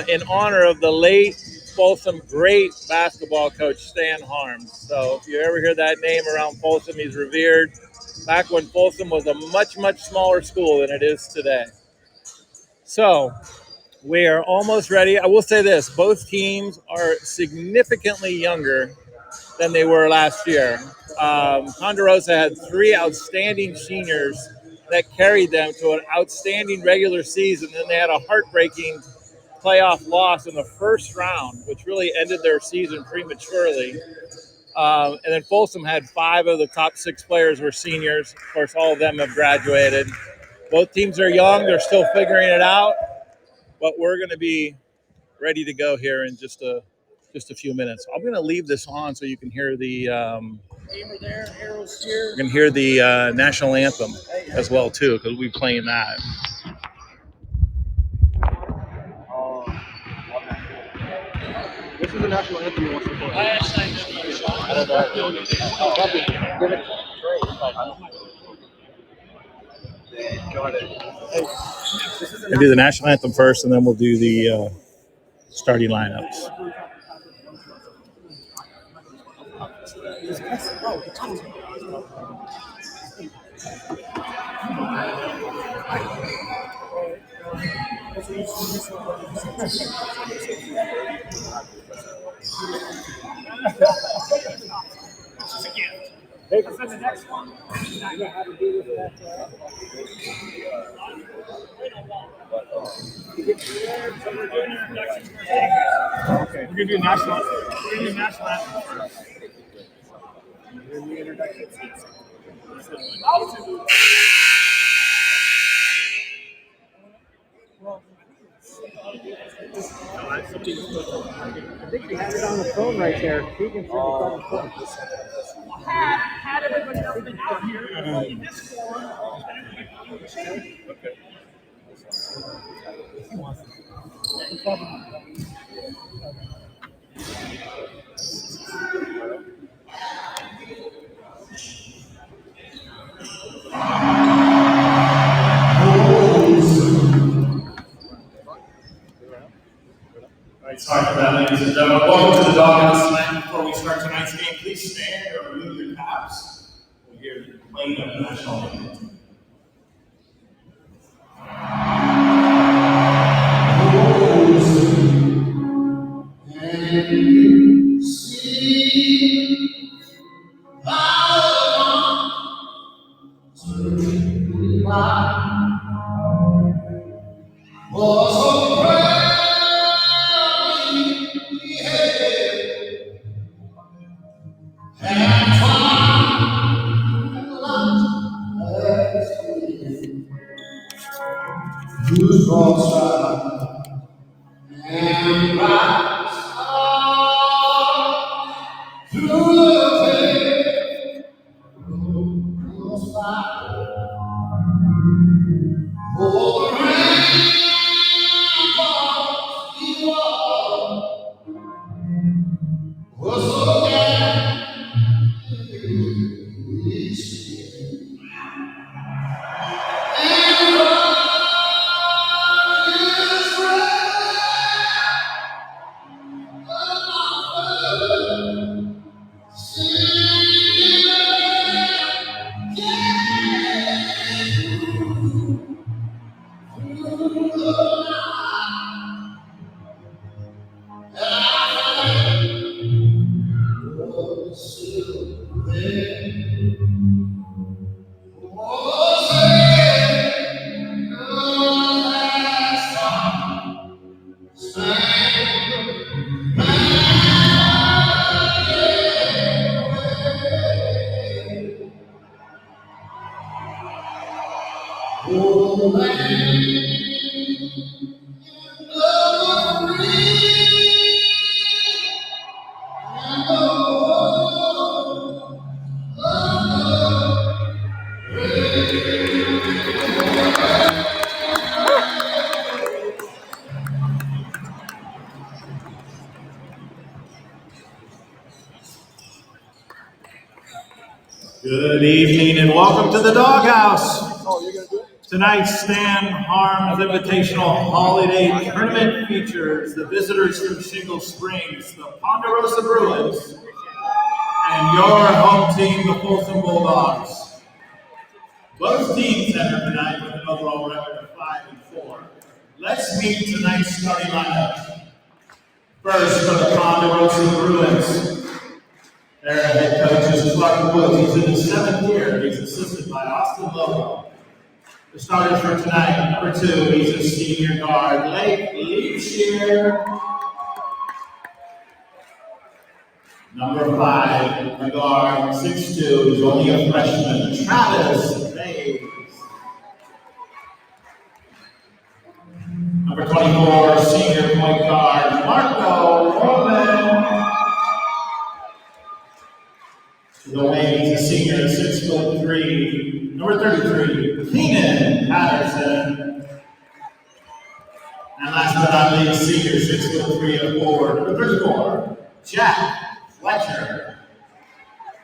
in honor of the late Folsom great basketball coach Stan Harms. So if you ever hear that name around Folsom, he's revered. Back when Folsom was a much, much smaller school than it is today. So we are almost ready. I will say this, both teams are significantly younger than they were last year. Ponderosa had 3 outstanding seniors that carried them to an outstanding regular season. Then they had a heartbreaking playoff loss in the first round, which really ended their season prematurely. And then Folsom had 5 of the top 6 players were seniors. Of course, all of them have graduated. Both teams are young. They're still figuring it out. But we're going to be ready to go here in just a few minutes. I'm going to leave this on so you can hear the national anthem as well too, because we'll be playing that. This is the national anthem you want to play. I don't know. Give it We'll do the national anthem first, and then we'll do the starting lineups. Hey, for the next one, you know how to do with that. Okay, we're gonna do national. We're gonna do national anthem. The introduction. I think we had it on the phone right there. Keegan said it's on the phone. Had everybody else been out here in this form, okay. He wants Sorry for that, ladies and gentlemen. Welcome to the Doghouse tonight. Before we start tonight's game, please stand or remove your caps. We'll hear the playing of the national anthem. Who's broad side and rise through the day, goes by. Oh, the rain falls, you are, was so down, we see. And good evening and welcome to the Doghouse. Oh, you're gonna do it? Tonight's Stan Harms Invitational Holiday Tournament features the visitors from Shingle Springs, the Ponderosa Bruins, and your home team, the Folsom Bulldogs. Both teams enter tonight with an overall record of 5-4. Let's meet tonight's starting lineup. First, for the Ponderosa Bruins. Their head coach is Clark Woods. He's in his 7th year. He's assisted by Austin Lowe. The starters for tonight, number 2, he's a senior guard, Lake Leachyear. Number 5, a guard, 6'2", who's only a freshman, Travis Bays. Number 24, senior point guard, Marco Roman. The wing, he's a senior, 6'3". Number 33, Keenan Patterson. And last but not least, senior, 6'3" and forward. Number 34, Jack Fletcher.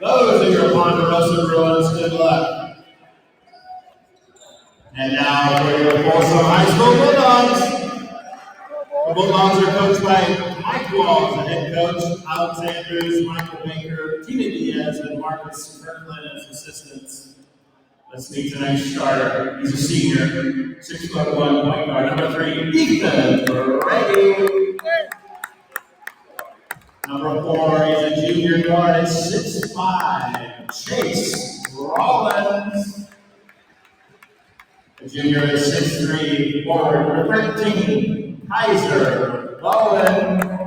Those are your Ponderosa Bruins. Good luck. And now for your Folsom High School Bulldogs. The Bulldogs are coached by Mike Walls, the head coach, Alex Andrews, Michael Baker, Tina Diaz, and Marcus Kirkland as assistants. Let's meet tonight's starter. He's a senior, 6'1" point guard. Number 3, Ethan Brady. Number 4, he's a junior guard at 6'5", Chase Rollins. The junior is 6'3", forward. Number 13, Kaiser Bowen.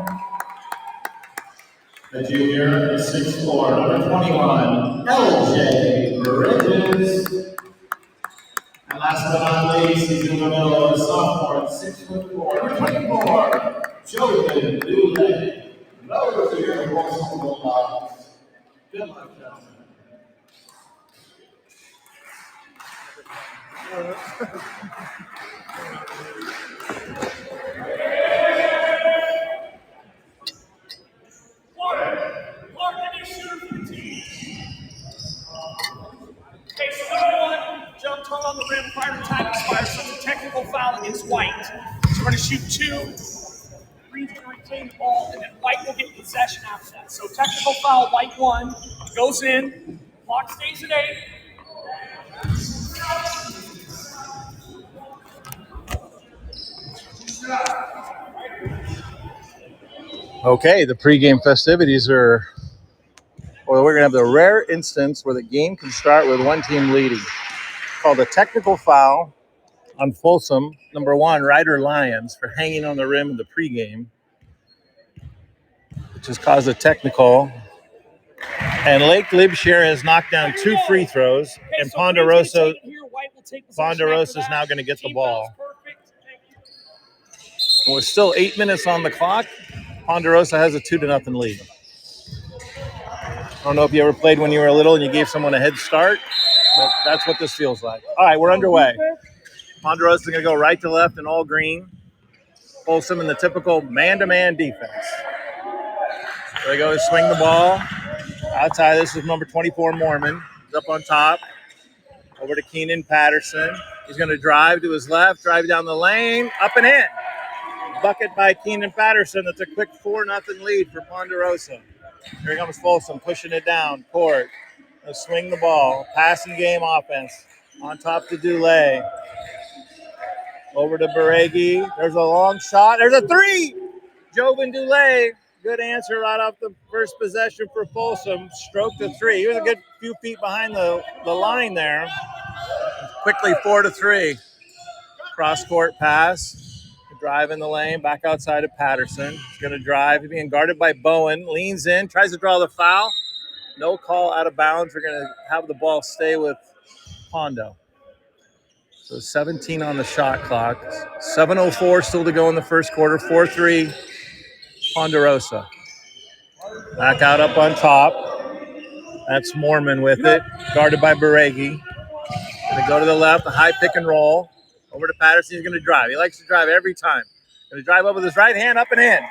The junior is 6'4", number 21, LJ Bridges. And last but not least, he's in the middle of the sophomore, 6'4", number 24, Joven Dule. Those are your Folsom Bulldogs. Good luck, gentlemen. Okay, so number 1, jumped hung on the rim prior to time expires, so it's a technical foul against White. So we're going to shoot 2. Green's going to retain the ball, and then White will get possession after that. So technical foul, White 1, goes in, clock stays at 8. Okay, the pregame festivities are, well, we're going to have the rare instance where the game can start with one team leading. Called a technical foul on Folsom, number 1, Ryder Lions, for hanging on the rim in the pregame, which has caused a technical. And Lake Leachyear has knocked down 2 free throws, and Ponderosa is now going to get the ball. With still 8 minutes on the clock, Ponderosa has a 2-0 lead. I don't know if you ever played when you were little and you gave someone a head start, but that's what this feels like. All right, we're underway. Ponderosa is going to go right to left in all green. Folsom in the typical man-to-man defense. There they go, swing the ball. Outside, this is number 24, Mormon. He's up on top. Over to Keenan Patterson. He's going to drive to his left, drive down the lane, up and in. Bucket by Keenan Patterson. That's a quick 4-0 lead for Ponderosa. Here comes Folsom, pushing it down court. They'll swing the ball. Passing game offense. On top to Dule. Over to Baregi. There's a long shot. There's a 3. Joven Dule. Good answer right off the first possession for Folsom. Stroked the 3. He was a good few feet behind the line there. Quickly 4-3. Cross-court pass. Drive in the lane. Back outside to Patterson. He's going to drive. He's being guarded by Bowen. Leans in. Tries to draw the foul. No call, out of bounds. We're going to have the ball stay with Pondo. So 17 on the shot clock. 7:04 still to go in the first quarter. 4-3 Ponderosa. Back out up on top. That's Mormon with it. Guarded by Baregi. Going to go to the left. A high pick and roll. Over to Patterson. He's going to drive. He likes to drive every time. Going to drive up with his right hand, up and in.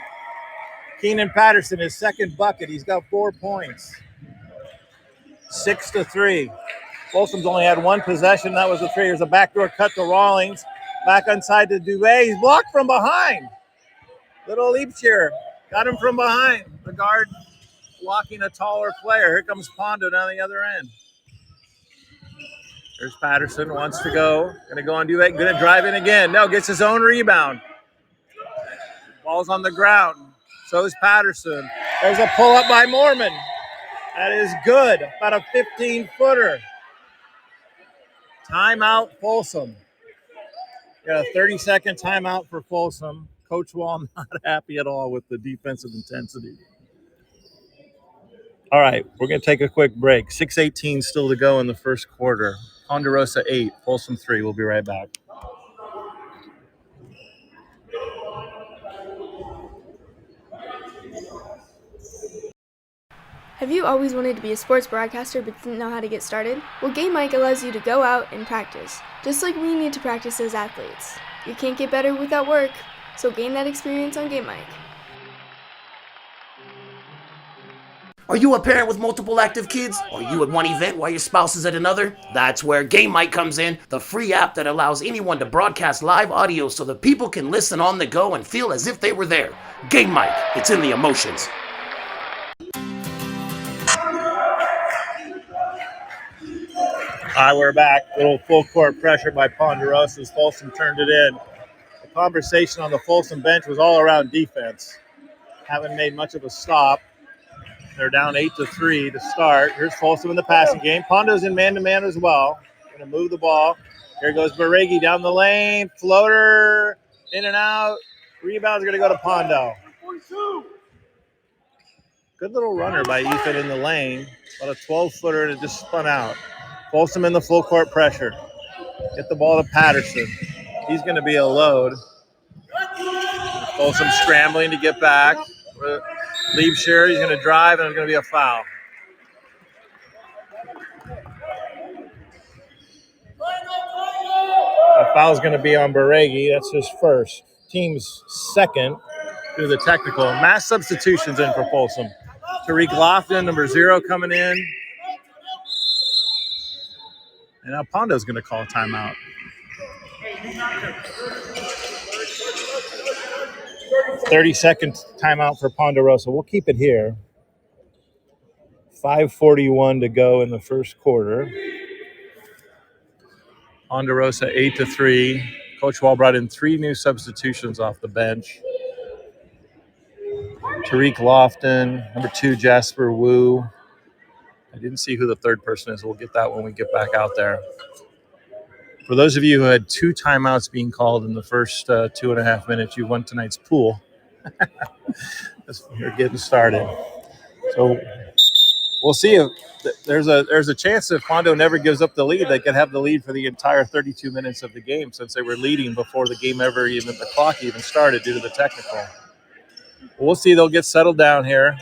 Keenan Patterson, his second bucket. He's got 4 points. 6-3. Folsom's only had one possession. That was the three. There's a backdoor cut to Rawlings. Back inside to Dubé. He's blocked from behind. Little leap here. Got him from behind. The guard blocking a taller player. Here comes Pondo down the other end. There's Patterson. Wants to go. Going to go on Dubé. Going to drive in again. No, gets his own rebound. Ball's on the ground. So is Patterson. There's a pull-up by Mormon. That is good. About a 15-footer. Timeout, Folsom. Got a 30-second timeout for Folsom. Coach Wall not happy at all with the defensive intensity. All right, we're going to take a quick break. 6:18 still to go in the first quarter. Ponderosa 8, Folsom 3. We'll be right back. Have you always wanted to be a sports broadcaster but didn't know how to get started? Well, Game Mic allows you to go out and practice, just like we need to practice as athletes. You can't get better without work, so gain that experience on Game Mic. Are you a parent with multiple active kids? Are you at one event while your spouse is at another? That's where Game Mic comes in, the free app that allows anyone to broadcast live audio so that people can listen on the go and feel as if they were there. Game Mic, it's in the emotions. All right, we're back. Little full court pressure by Ponderosa as Folsom turned it in. The conversation on the Folsom bench was all around defense. Haven't made much of a stop. They're down 8-3 to start. Here's Folsom in the passing game. Pondo's in man-to-man as well. Going to move the ball. Here goes Baregi down the lane. Floater, in and out. Rebound's going to go to Pondo. Good little runner by Ethan in the lane. About a 12-footer, and it just spun out. Folsom in the full court pressure. Get the ball to Patterson. He's going to be a load. Folsom scrambling to get back. Leave Sherry. He's going to drive, and it's going to be a foul. A foul's going to be on Baregi. That's his first. Team's second through the technical. Mass substitutions in for Folsom. Tariq Lofton, number 0, coming in. And now Pondo's going to call a timeout. 30-second timeout for Ponderosa. We'll keep it here. 5:41 to go in the first quarter. Ponderosa 8-3. Coach Wall brought in 3 new substitutions off the bench. Tariq Lofton, number 2, Jasper Wu. I didn't see who the third person is. We'll get that when we get back out there. For those of you who had 2 timeouts being called in the first 2.5 minutes, you won tonight's pool. You're getting started. So we'll see if there's a chance if Pondo never gives up the lead, they could have the lead for the entire 32 minutes of the game since they were leading before the game the clock even started due to the technical. We'll see. They'll get settled down here.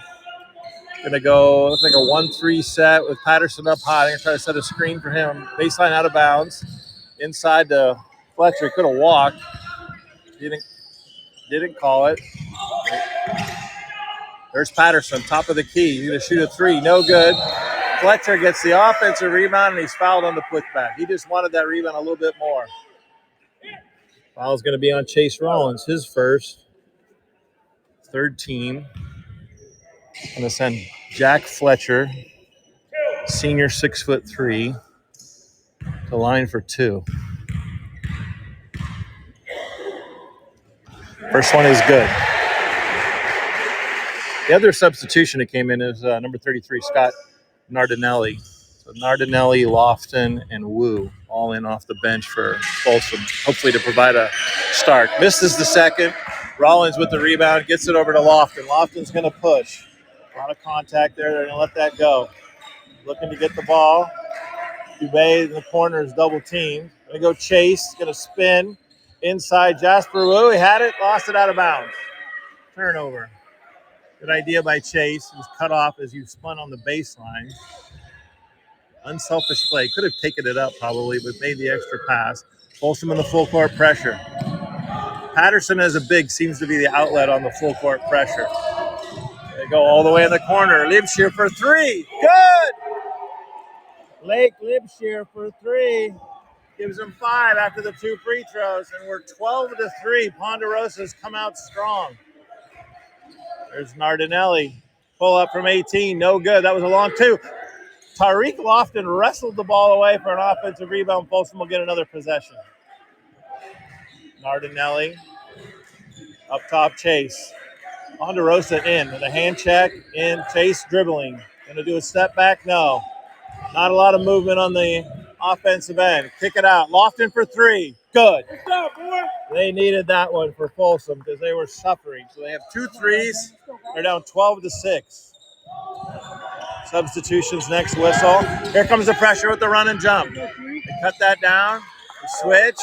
Going to go, looks like a 1-3 set with Patterson up high. They're going to try to set a screen for him. Baseline out of bounds. Inside to Fletcher. Could have walked. Didn't call it. There's Patterson, top of the key. He's going to shoot a 3. No good. Fletcher gets the offensive rebound, and he's fouled on the putback. He just wanted that rebound a little bit more. Foul's going to be on Chase Rollins, his first. Third team. Going to send Jack Fletcher, senior 6'3", to line for 2. First one is good. The other substitution that came in is number 33, Scott Nardinelli. So Nardinelli, Lofton, and Wu all in off the bench for Folsom, hopefully to provide a start. Misses the second. Rollins with the rebound, gets it over to Lofton. Lofton's going to push. A lot of contact there. They're going to let that go. Looking to get the ball. Dubé in the corner is double teamed. Going to go Chase. Going to spin inside Jasper Wu. He had it, lost it out of bounds. Turnover. Good idea by Chase. He was cut off as you spun on the baseline. Unselfish play. Could have taken it up probably, but made the extra pass. Folsom in the full court pressure. Patterson as a big seems to be the outlet on the full court pressure. They go all the way in the corner. Lives here for 3. Good! Lake Libshear for 3. Gives them 5 after the 2 free throws, and we're 12-3. Ponderosa's come out strong. There's Nardinelli. Pull up from 18. No good. That was a long 2. Tariq Lofton wrestled the ball away for an offensive rebound. Folsom will get another possession. Nardinelli. Up top, Chase. Ponderosa in with a hand check. In. Chase dribbling. Going to do a step back? No. Not a lot of movement on the offensive end. Kick it out. Lofton for 3. Good. They needed that one for Folsom because they were suffering. So they have 2 threes. They're down 12-6. Substitutions next whistle. Here comes the pressure with the run and jump. They cut that down. They switch.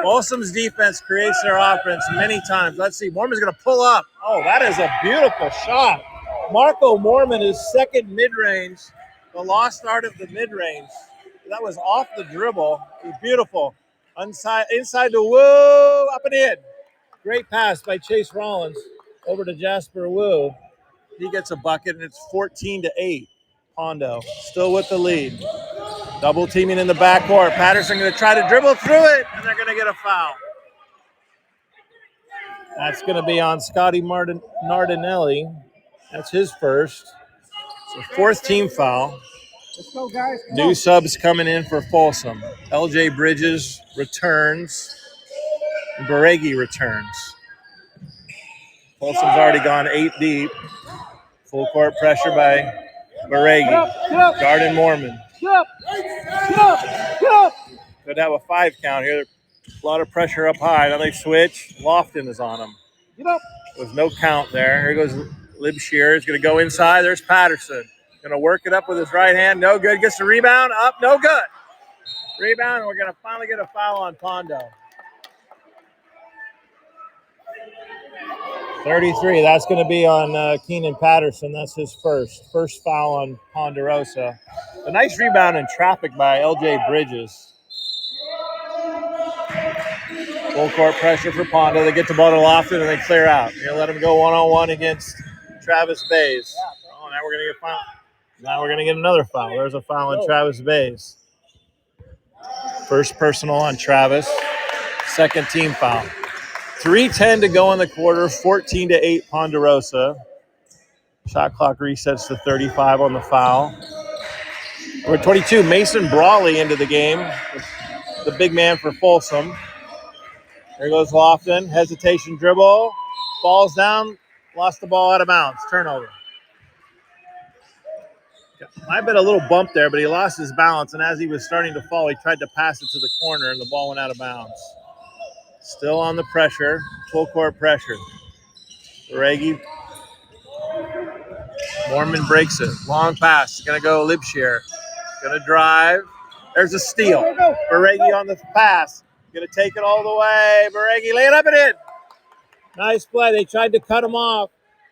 Folsom's defense creates their offense many times. Let's see. Mormon's going to pull up. Oh, that is a beautiful shot. Marco Mormon is second mid-range. The lost start of the mid-range. That was off the dribble. It was beautiful. Inside the Woo. Up and in. Great pass by Chase Rollins over to Jasper Woo. He gets a bucket, and it's 14-8. Pondo still with the lead. Double teaming in the backcourt. Patterson going to try to dribble through it, and they're going to get a foul. That's going to be on Scotty Nardinelli. That's his first. So 4th team foul. Let's go, guys. New subs coming in for Folsom. LJ Bridges returns. And Baregi returns. Folsom's already gone 8 deep. Full court pressure by Baregi. Garden Mormon. Could have a 5 count here. A lot of pressure up high. Now they switch. Lofton is on them. There's no count there. Here goes Libshear. He's going to go inside. There's Patterson. Going to work it up with his right hand. No good. Gets the rebound. Up. No good. Rebound. And we're going to finally get a foul on Pondo. 33. That's going to be on Keenan Patterson. That's his first. First foul on Ponderosa. A nice rebound in traffic by LJ Bridges. Full court pressure for Pondo. They get the ball to Lofton and they clear out. You're going to let him go one-on-one against Travis Bays. Oh, now we're going to get foul. Now we're going to get another foul. There's a foul on Travis Bays. First personal on Travis. Second team foul. 3:10 to go in the quarter. 14-8 Ponderosa. Shot clock resets to 35 on the foul. Number 22, Mason Brawley into the game. The big man for Folsom. There goes Lofton. Hesitation dribble. Falls down. Lost the ball out of bounds. Turnover. Might have been a little bump there, but he lost his balance. And as he was starting to fall, he tried to pass it to the corner, and the ball went out of bounds. Still on the pressure. Full court pressure. Baregi. Mormon breaks it. Long pass. Going to go Libshear. Going to drive. There's a steal. Baregi on the pass. Going to take it all the way. Baregi lay it up and in. Nice play. They tried to cut him off.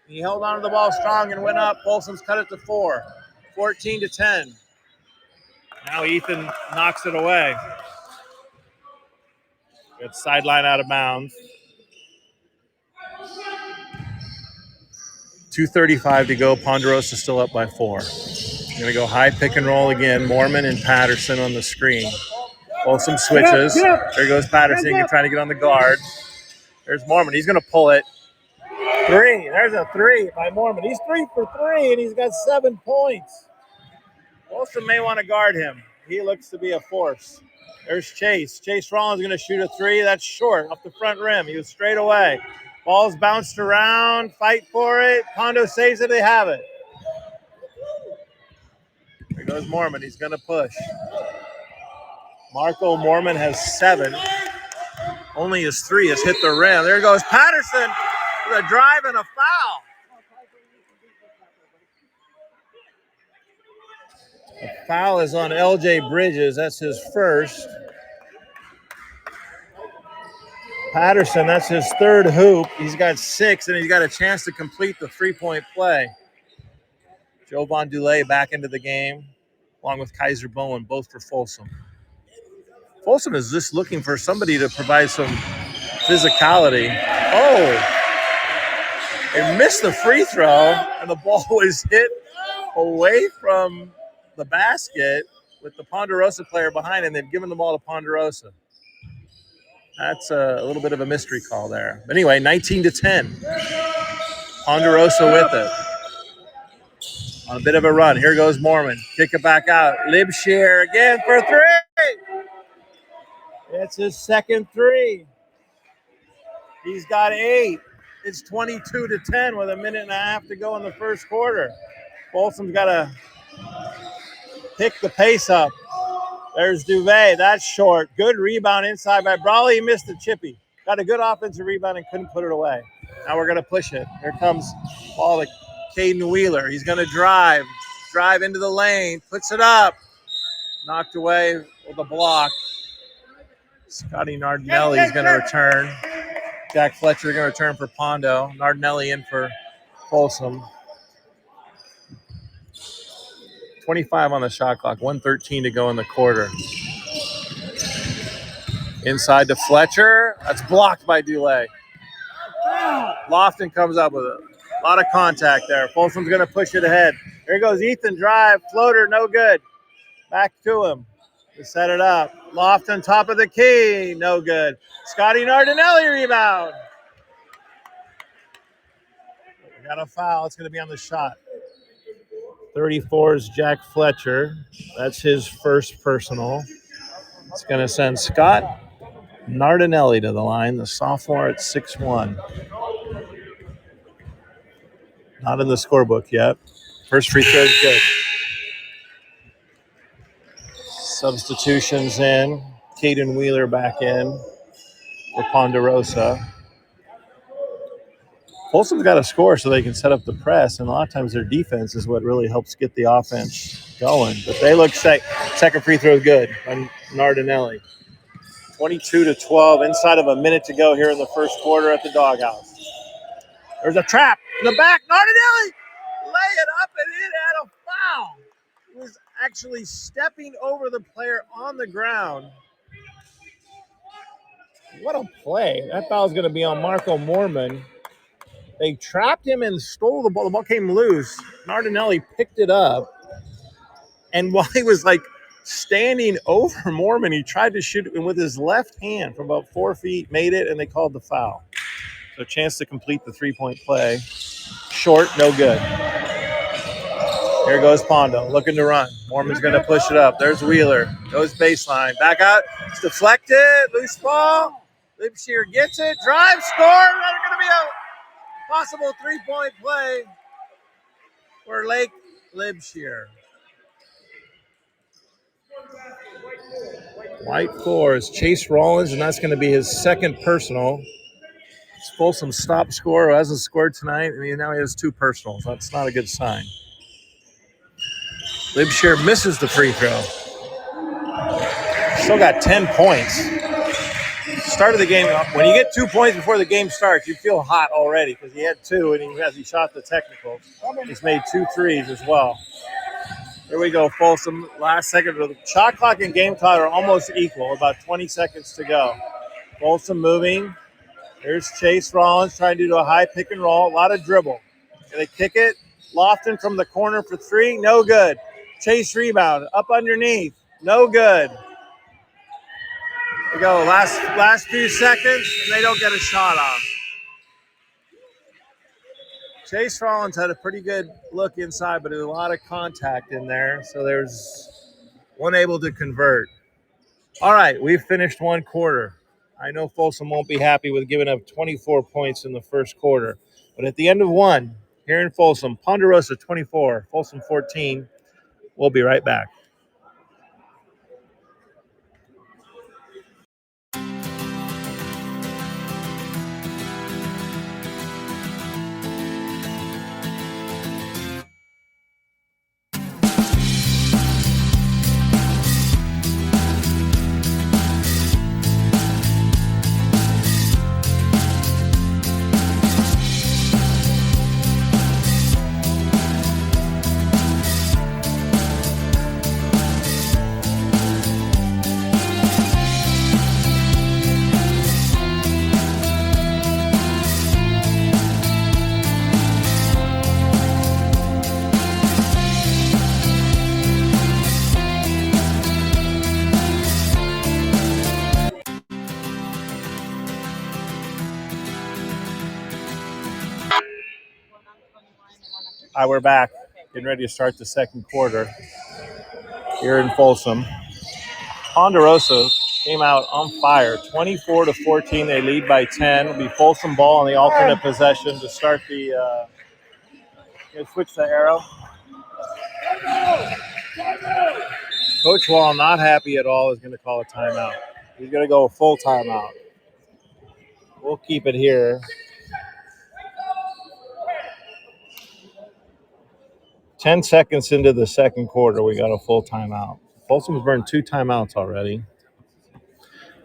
He held on to the ball strong and went up. Folsom's cut it to 4. 14-10. Now Ethan knocks it away. Good sideline out of bounds. 2:35 to go. Ponderosa still up by 4. Going to go high pick and roll again. Mormon and Patterson on the screen. Folsom switches. There goes Patterson. Trying to get on the guard. There's Mormon. He's going to pull it. 3. There's a 3 by Mormon. He's 3 for 3, and he's got 7 points. Folsom may want to guard him. He looks to be a force. There's Chase. Chase Rollins going to shoot a 3. That's short off the front rim. He was straight away. Ball's bounced around. Fight for it. Pondo saves it. They have it. There goes Mormon. He's going to push. Marco Mormon has 7. Only his 3 has hit the rim. There goes Patterson with a drive and a foul. The foul is on LJ Bridges. That's his first. Patterson, that's his 3rd hoop. He's got 6, and he's got a chance to complete the 3-point play. Jovan Dulé back into the game, along with Kaiser Bowen, both for Folsom. Folsom is just looking for somebody to provide some physicality. Oh! They missed the free throw, and the ball was hit away from the basket with the Ponderosa player behind, and they've given the ball to Ponderosa. That's a little bit of a mystery call there. But anyway, 19-10. Ponderosa with it. On a bit of a run. Here goes Mormon. Kick it back out. Libsher again for three. It's his second three. He's got 8. It's 22-10 with a minute and a half to go in the first quarter. Folsom's got to pick the pace up. There's Duvet. That's short. Good rebound inside by Brawley. He missed the chippy. Got a good offensive rebound and couldn't put it away. Now we're going to push it. Here comes ball to Caden Wheeler. He's going to drive into the lane. Puts it up. Knocked away with a block. Scotty Nardinelli is going to return. Jack Fletcher going to return for Pondo. Nardinelli in for Folsom. 25 on the shot clock. 1:13 to go in the quarter. Inside to Fletcher. That's blocked by Dulé. Lofton comes up with it. A lot of contact there. Folsom's going to push it ahead. Here goes Ethan. Drive. Floater. No good. Back to him. To set it up. Lofton, top of the key. No good. Scotty Nardinelli rebound. We got a foul. It's going to be on the shot. 34 is Jack Fletcher. That's his first personal. It's going to send Scott Nardinelli to the line, the sophomore at 6'1". Not in the scorebook yet. First free throw is good. Substitutions in. Caden Wheeler back in for Ponderosa. Folsom's got to score so they can set up the press, and a lot of times their defense is what really helps get the offense going. But they look safe. Second free throw is good on Nardinelli. 22-12, inside of a minute to go here in the first quarter at the doghouse. There's a trap in the back. Nardinelli lay it up, and it had a foul. He was actually stepping over the player on the ground. What a play. That foul is going to be on Marco Mormon. They trapped him and stole the ball. The ball came loose. Nardinelli picked it up. And while he was standing over Mormon, he tried to shoot it with his left hand from about 4 feet, made it, and they called the foul. So a chance to complete the three-point play. Short, no good. Here goes Pondo, looking to run. Mormon's going to push it up. There's Wheeler. Goes baseline. Back out. It's deflected. Loose ball. Libsher gets it. Drive, score. That's going to be a possible three-point play for Lake Libsher. White 4 is Chase Rollins, and that's going to be his second personal. It's Folsom's top scorer who hasn't scored tonight, and now he has 2 personals. That's not a good sign. Libsher misses the free throw. Still got 10 points. Start of the game, when you get 2 points before the game starts, you feel hot already because he had 2, and as he shot the technical, he's made 2 threes as well. Here we go, Folsom. Last second. The shot clock and game clock are almost equal. About 20 seconds to go. Folsom moving. Here's Chase Rollins trying to do a high pick and roll. A lot of dribble. They kick it. Lofton from the corner for 3. No good. Chase rebound. Up underneath. No good. We go. Last few seconds, and they don't get a shot off. Chase Rollins had a pretty good look inside, but there's a lot of contact in there, so there's one able to convert. All right, we've finished one quarter. I know Folsom won't be happy with giving up 24 points in the first quarter, but at the end of one, here in Folsom, Ponderosa 24, Folsom 14. We'll be right back. All right, we're back. Getting ready to start the second quarter here in Folsom. Ponderosa came out on fire, 24-14. They lead by 10. It'll be Folsom ball on the alternate possession to start the. Switch the arrow. Coach Wall, not happy at all, is going to call a timeout. He's going to go a full timeout. We'll keep it here. 10 seconds into the second quarter, we got a full timeout. Folsom's burned 2 timeouts already.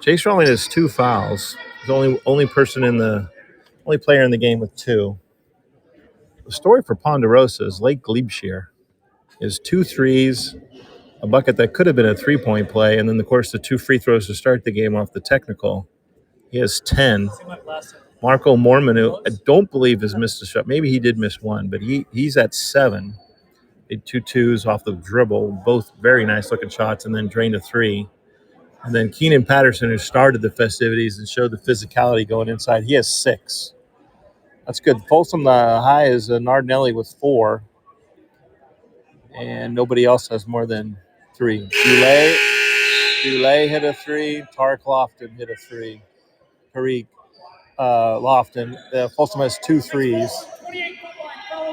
Chase Rowling has 2 fouls. He's the only player in the game with 2. The story for Ponderosa is Lake Glebshire is 2 threes, a bucket that could have been a 3-point play, and then, of course, the 2 free throws to start the game off the technical. He has 10. Marco Mormon, who I don't believe has missed a shot. Maybe he did miss one, but he's at 7. Did 2 twos off the dribble, both very nice-looking shots, and then drained a 3. And then Keenan Patterson, who started the festivities and showed the physicality going inside, he has 6. That's good. Folsom, the high is Nardinelli with 4. And nobody else has more than 3. Dulé hit a 3. Tark Lofton hit a 3. Tariq Lofton. Folsom has 2 threes.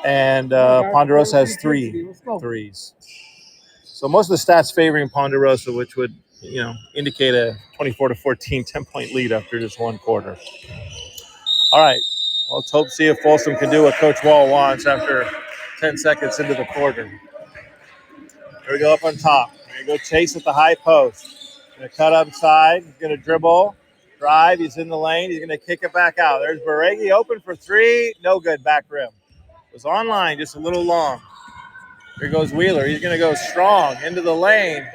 And Ponderosa has 3 threes. So most of the stats favoring Ponderosa, which would indicate a 24-14 10-point lead after just one quarter. All right. Well, let's hope see if Folsom can do what Coach Wall wants after 10 seconds into the quarter. Here we go up on top. Here we go Chase at the high post. Going to cut upside. He's going to dribble. Drive. He's in the lane. He's going to kick it back out. There's Baregi open for 3. No good. Back rim. It was online, just a little long. Here goes Wheeler. He's going to go strong into the lane.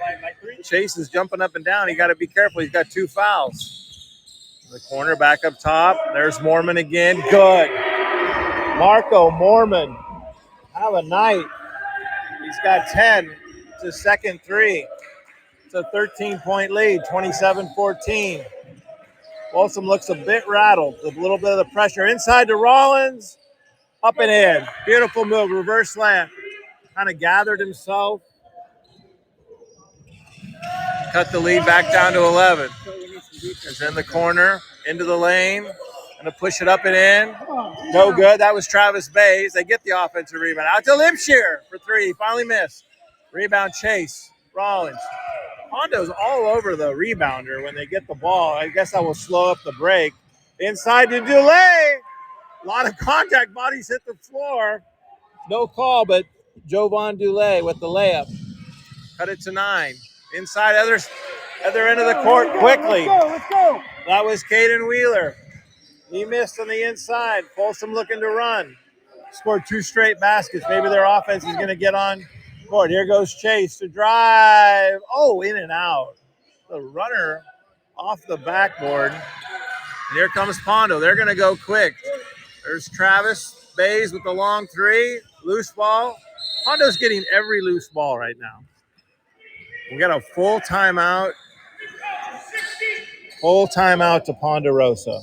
Chase is jumping up and down. You got to be careful. He's got 2 fouls. The corner back up top. There's Mormon again. Good. Marco Mormon. Have a night. He's got 10. It's his second 3. It's a 13-point lead, 27-14. Folsom looks a bit rattled. A little bit of the pressure. Inside to Rollins. Up and in. Beautiful move. Reverse slam. Kind of gathered himself. Cut the lead back down to 11. Is in the corner, into the lane, and to push it up and in. No good. That was Travis Bays. They get the offensive rebound. Out to Lipshire for 3. Finally missed. Rebound Chase. Rollins. Hondo's all over the rebounder when they get the ball. I guess that will slow up the break. Inside to Dulé. A lot of contact. Bodies hit the floor. No call, but Jovan Dulé with the layup. Cut it to 9. Inside other end of the court quickly. Let's go. That was Caden Wheeler. He missed on the inside. Folsom looking to run. Scored 2 straight baskets. Maybe their offense is going to get on court. Here goes Chase to drive. Oh, in and out. The runner off the backboard. And here comes Pondo. They're going to go quick. There's Travis Bays with the long 3. Loose ball. Pondo's getting every loose ball right now. We got a full timeout. Full timeout to Ponderosa.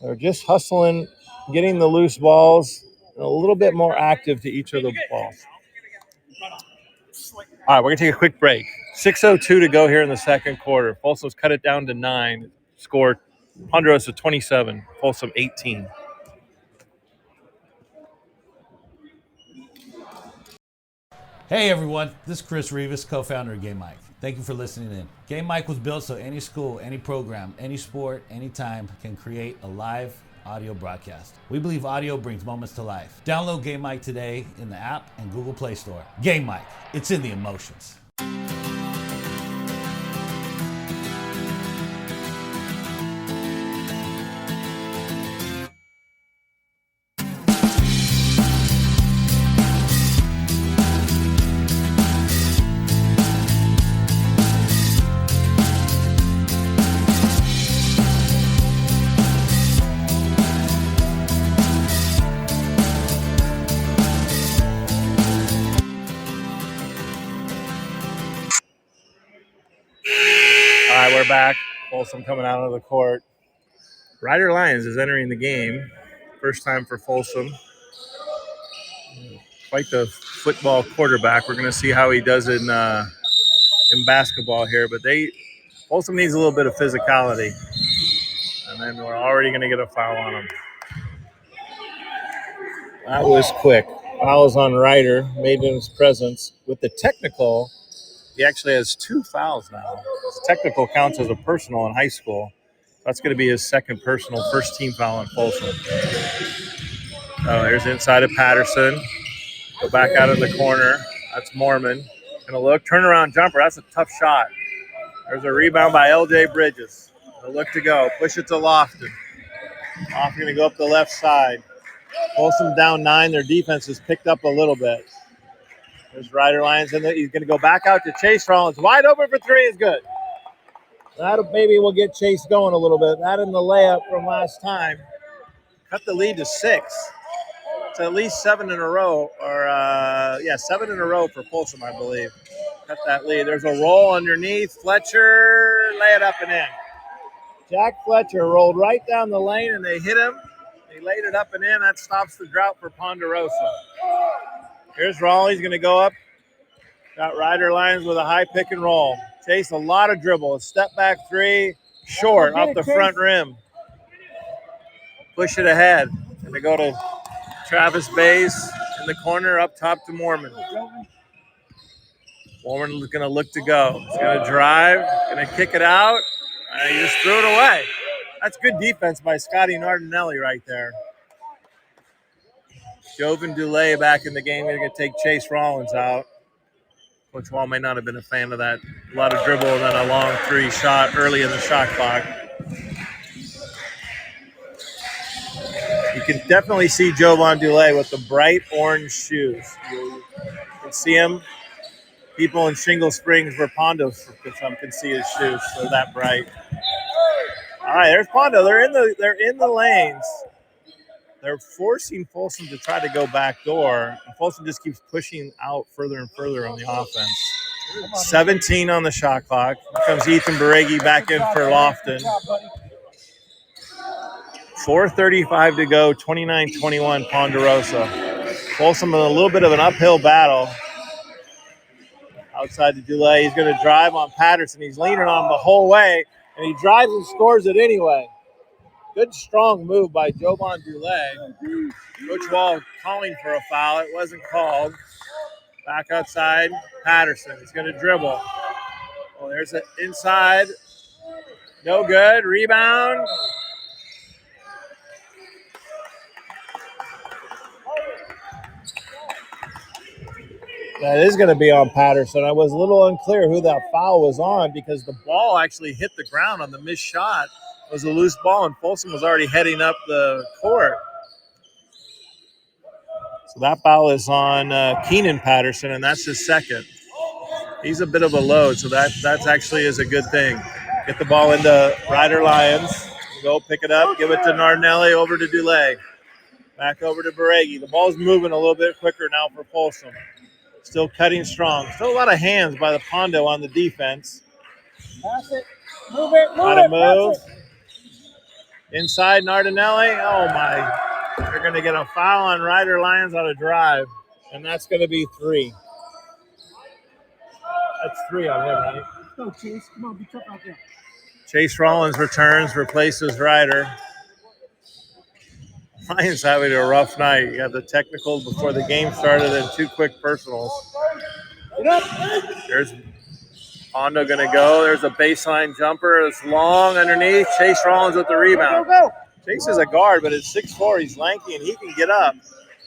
They're just hustling, getting the loose balls, and a little bit more active to each of the balls. All right, we're going to take a quick break. 6:02 to go here in the second quarter. Folsom's cut it down to 9. Scored Ponderosa 27, Folsom 18. Hey everyone, this is Chris Rivas, co-founder of Game Mike. Thank you for listening in. Game Mike was built so any school, any program, any sport, anytime can create a live audio broadcast. We believe audio brings moments to life. Download Game Mike today in the app and Google Play Store. Game Mike, it's in the emotions. All right, we're back. Folsom coming out of the court. Ryder Lyons is entering the game. First time for Folsom. quite the football quarterback. We're going to see how he does in basketball here. But Folsom needs a little bit of physicality. And then we're already going to get a foul on him. That was quick. Fouls on Ryder, made in his presence. With the technical, he actually has 2 fouls now. His technical counts as a personal in high school. That's going to be his second personal, first team foul on Folsom. Oh, there's inside of Patterson. Go back out in the corner. That's Mormon. Gonna look, turnaround jumper. That's a tough shot. There's a rebound by LJ Bridges. Gonna look to go. Push it to Lofton. Lofton gonna go up the left side. Folsom down 9. Their defense has picked up a little bit. There's Ryder Lyons in there. He's gonna go back out to Chase Rollins. Wide open for 3 is good. That maybe will get Chase going a little bit. That in the layup from last time. Cut the lead to 6. It's at least 7 in a row, 7 in a row for Folsom, I believe. Cut that lead. There's a roll underneath. Fletcher, lay it up and in. Jack Fletcher rolled right down the lane, and they hit him. He laid it up and in. That stops the drought for Ponderosa. Here's Raleigh. He's going to go up. Got Ryder Lyons with a high pick and roll. Chase, a lot of dribble. A step back 3, short off the front rim. Push it ahead. Going to go to Travis Bays in the corner, up top to Mormon. Mormon is going to look to go. He's going to drive, going to kick it out, and he just threw it away. That's good defense by Scotty Nardinelli right there. Jovan Dulé back in the game. They're going to take Chase Rollins out. Coach Wall may not have been a fan of that. A lot of dribble and then a long 3 shot early in the shot clock. You can definitely see Jovan Dulé with the bright orange shoes. You can see him. People in Shingle Springs where Pondo can see his shoes. They're that bright. All right, there's Pondo. They're in the lanes. They're forcing Folsom to try to go back door. And Folsom just keeps pushing out further and further on the offense. 17 on the shot clock. Here comes Ethan Beregi back in for Lofton. 4:35 to go, 29-21 Ponderosa. Folsom in a little bit of an uphill battle. Outside to Dulé. He's going to drive on Patterson. He's leaning on him the whole way, and he drives and scores it anyway. Good, strong move by Jovan Dulé. Coach Wall calling for a foul. It wasn't called. Back outside, Patterson. He's going to dribble. Oh, there's an inside. No good. Rebound. That is going to be on Patterson. I was a little unclear who that foul was on because the ball actually hit the ground on the missed shot. It was a loose ball, and Folsom was already heading up the court. So that foul is on Keenan Patterson, and that's his second. He's a bit of a load, so that's actually is a good thing. Get the ball into Ryder Lyons. Go pick it up, give it to Nardinelli, over to Dulé. Back over to Beregi. The ball's moving a little bit quicker now for Folsom. Still cutting strong. Still a lot of hands by the Pondo on the defense. Pass it. Move it. Got to move. Inside Nardinelli. Oh, my. They're going to get a foul on Ryder Lyons on a drive, and that's going to be 3. That's 3 on him, right? Go, Chase. Come on, be tough out there. Chase Rollins returns, replaces Ryder. Lyons having a rough night. You got the technical before the game started and 2 quick personals. There's Pondo going to go. There's a baseline jumper. It's long underneath. Chase Rollins with the rebound. Chase is a guard, but at 6'4", he's lanky and he can get up.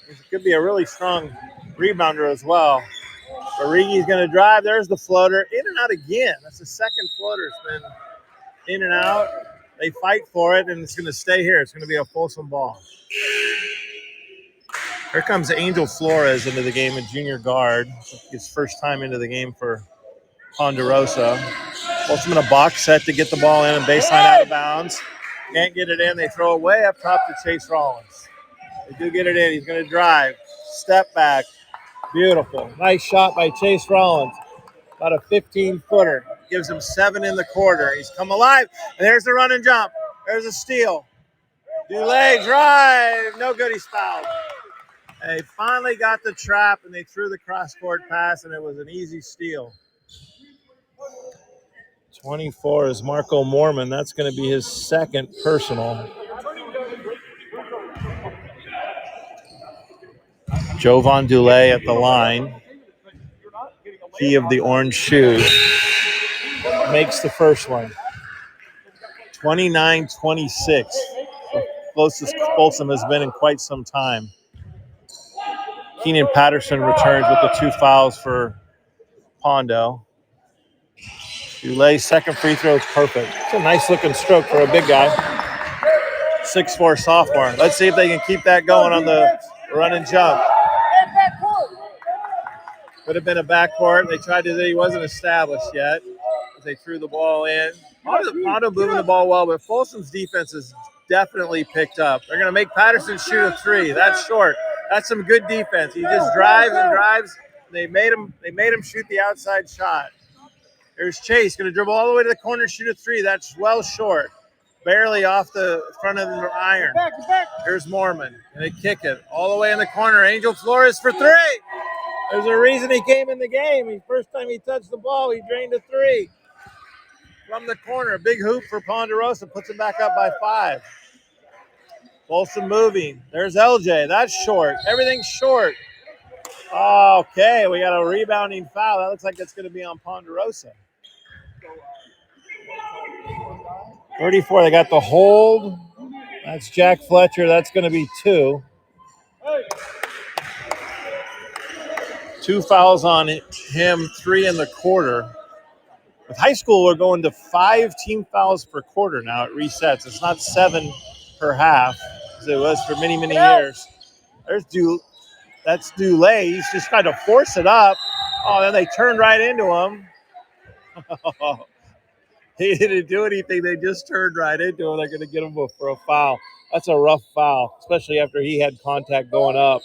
He could be a really strong rebounder as well. Barigi's going to drive. There's the floater. In and out again. That's the second floater. It's been in and out. They fight for it, and it's going to stay here. It's going to be a Folsom ball. Here comes Angel Flores into the game, a junior guard. His first time into the game for Ponderosa. Folsom in a box set to get the ball in and baseline out of bounds. Can't get it in. They throw it way up top to Chase Rollins. They do get it in. He's going to drive. Step back. Beautiful. Nice shot by Chase Rollins. About a 15-footer. Gives him 7 in the quarter. He's come alive. And there's the run and jump. There's a steal. Dulé drive. No good. He's fouled. They finally got the trap, and they threw the cross-court pass, and it was an easy steal. 24 is Marco Mormon. That's going to be his second personal. Jovan Dulé at the line. He of the orange shoes makes the first one. 29-26. The closest Folsom has been in quite some time. Keenan Patterson returns with the 2 fouls for Pondo. Dulay's second free throw is perfect. It's a nice looking stroke for a big guy. 6'4" sophomore. Let's see if they can keep that going on the run and jump. Would have been a backcourt. They tried to, he wasn't established yet. They threw the ball in. Pondo moving the ball well, but Folsom's defense is definitely picked up. They're going to make Patterson shoot a 3. That's short. That's some good defense. He just drives and drives. They made him shoot the outside shot. There's Chase, going to dribble all the way to the corner, shoot a 3. That's well short. Barely off the front of the iron. Here's Mormon, and they kick it all the way in the corner. Angel Flores for 3. There's a reason he came in the game. The first time he touched the ball, he drained a 3. From the corner, a big hoop for Ponderosa, puts him back up by 5. Folsom moving. There's LJ. That's short. Everything's short. Okay, we got a rebounding foul. That looks like it's going to be on Ponderosa. 34, they got the hold. That's Jack Fletcher. That's going to be 2. 2 fouls on him, 3 in the quarter. With high school, we're going to 5 team fouls per quarter now. It resets. It's not 7 per half, as it was for many, many years. That's Dulé. He's just trying to force it up. Oh, then they turned right into him. He didn't do anything. They just turned right into him. They're going to get him for a foul. That's a rough foul, especially after he had contact going up.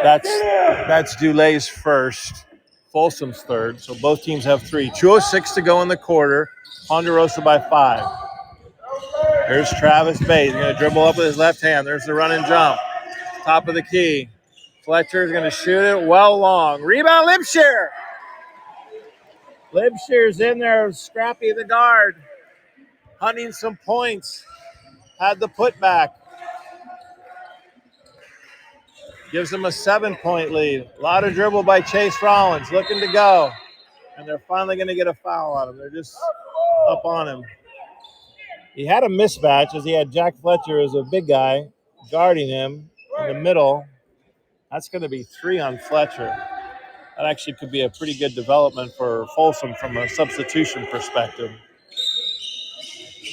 That's Dulay's first. Folsom's third, so both teams have 3. 2:06 to go in the quarter. Ponderosa by 5. There's Travis Bay. He's going to dribble up with his left hand. There's the run and jump. Top of the key. Fletcher is going to shoot it well long. Rebound, Lipshire. Lipshire's in there, Scrappy the guard. Hunting some points. Had the putback. Gives them a 7-point lead. A lot of dribble by Chase Rollins, looking to go. And they're finally going to get a foul on him. They're just up on him. He had a mismatch as he had Jack Fletcher as a big guy guarding him in the middle. That's going to be 3 on Fletcher. That actually could be a pretty good development for Folsom from a substitution perspective.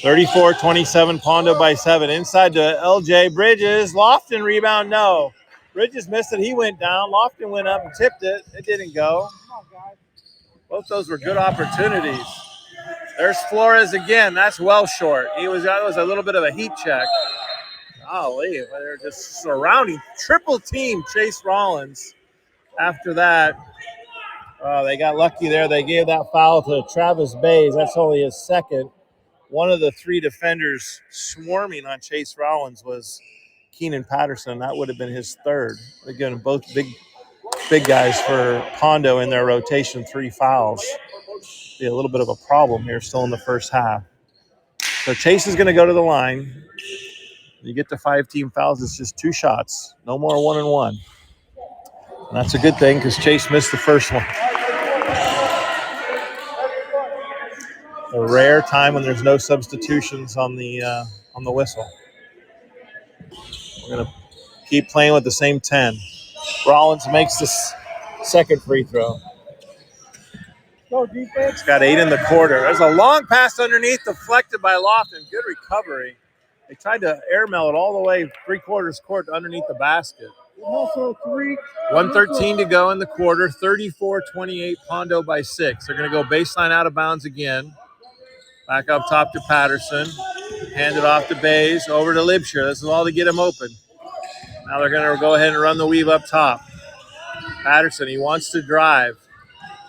34-27, Pondo by 7. Inside to LJ Bridges. Lofton rebound, no. Bridges missed it. He went down. Lofton went up and tipped it. It didn't go. Both those were good opportunities. There's Flores again. That's well short. That was a little bit of a heat check. Golly, they're just surrounding. Triple team Chase Rollins. After that, they got lucky there. They gave that foul to Travis Bays. That's only his second. One of the 3 defenders swarming on Chase Rollins was Keenan Patterson. That would have been his third. Again, both big guys for Pondo in their rotation, 3 fouls. Be a little bit of a problem here still in the first half. So Chase is going to go to the line. You get to 5 team fouls, it's just 2 shots. No more 1-and-1. And that's a good thing because Chase missed the first one. A rare time when there's no substitutions on the whistle. We're going to keep playing with the same 10. Rollins makes this second free throw. He's got 8 in the quarter. There's a long pass underneath, deflected by Lofton. Good recovery. They tried to airmail it all the way 3/4 court underneath the basket. 1:13 to go in the quarter. 34-28, Pondo by 6. They're going to go baseline out of bounds again. Back up top to Patterson. Hand it off to Bays. Over to Libshire. This is all to get him open. Now they're going to go ahead and run the weave up top. Patterson, he wants to drive.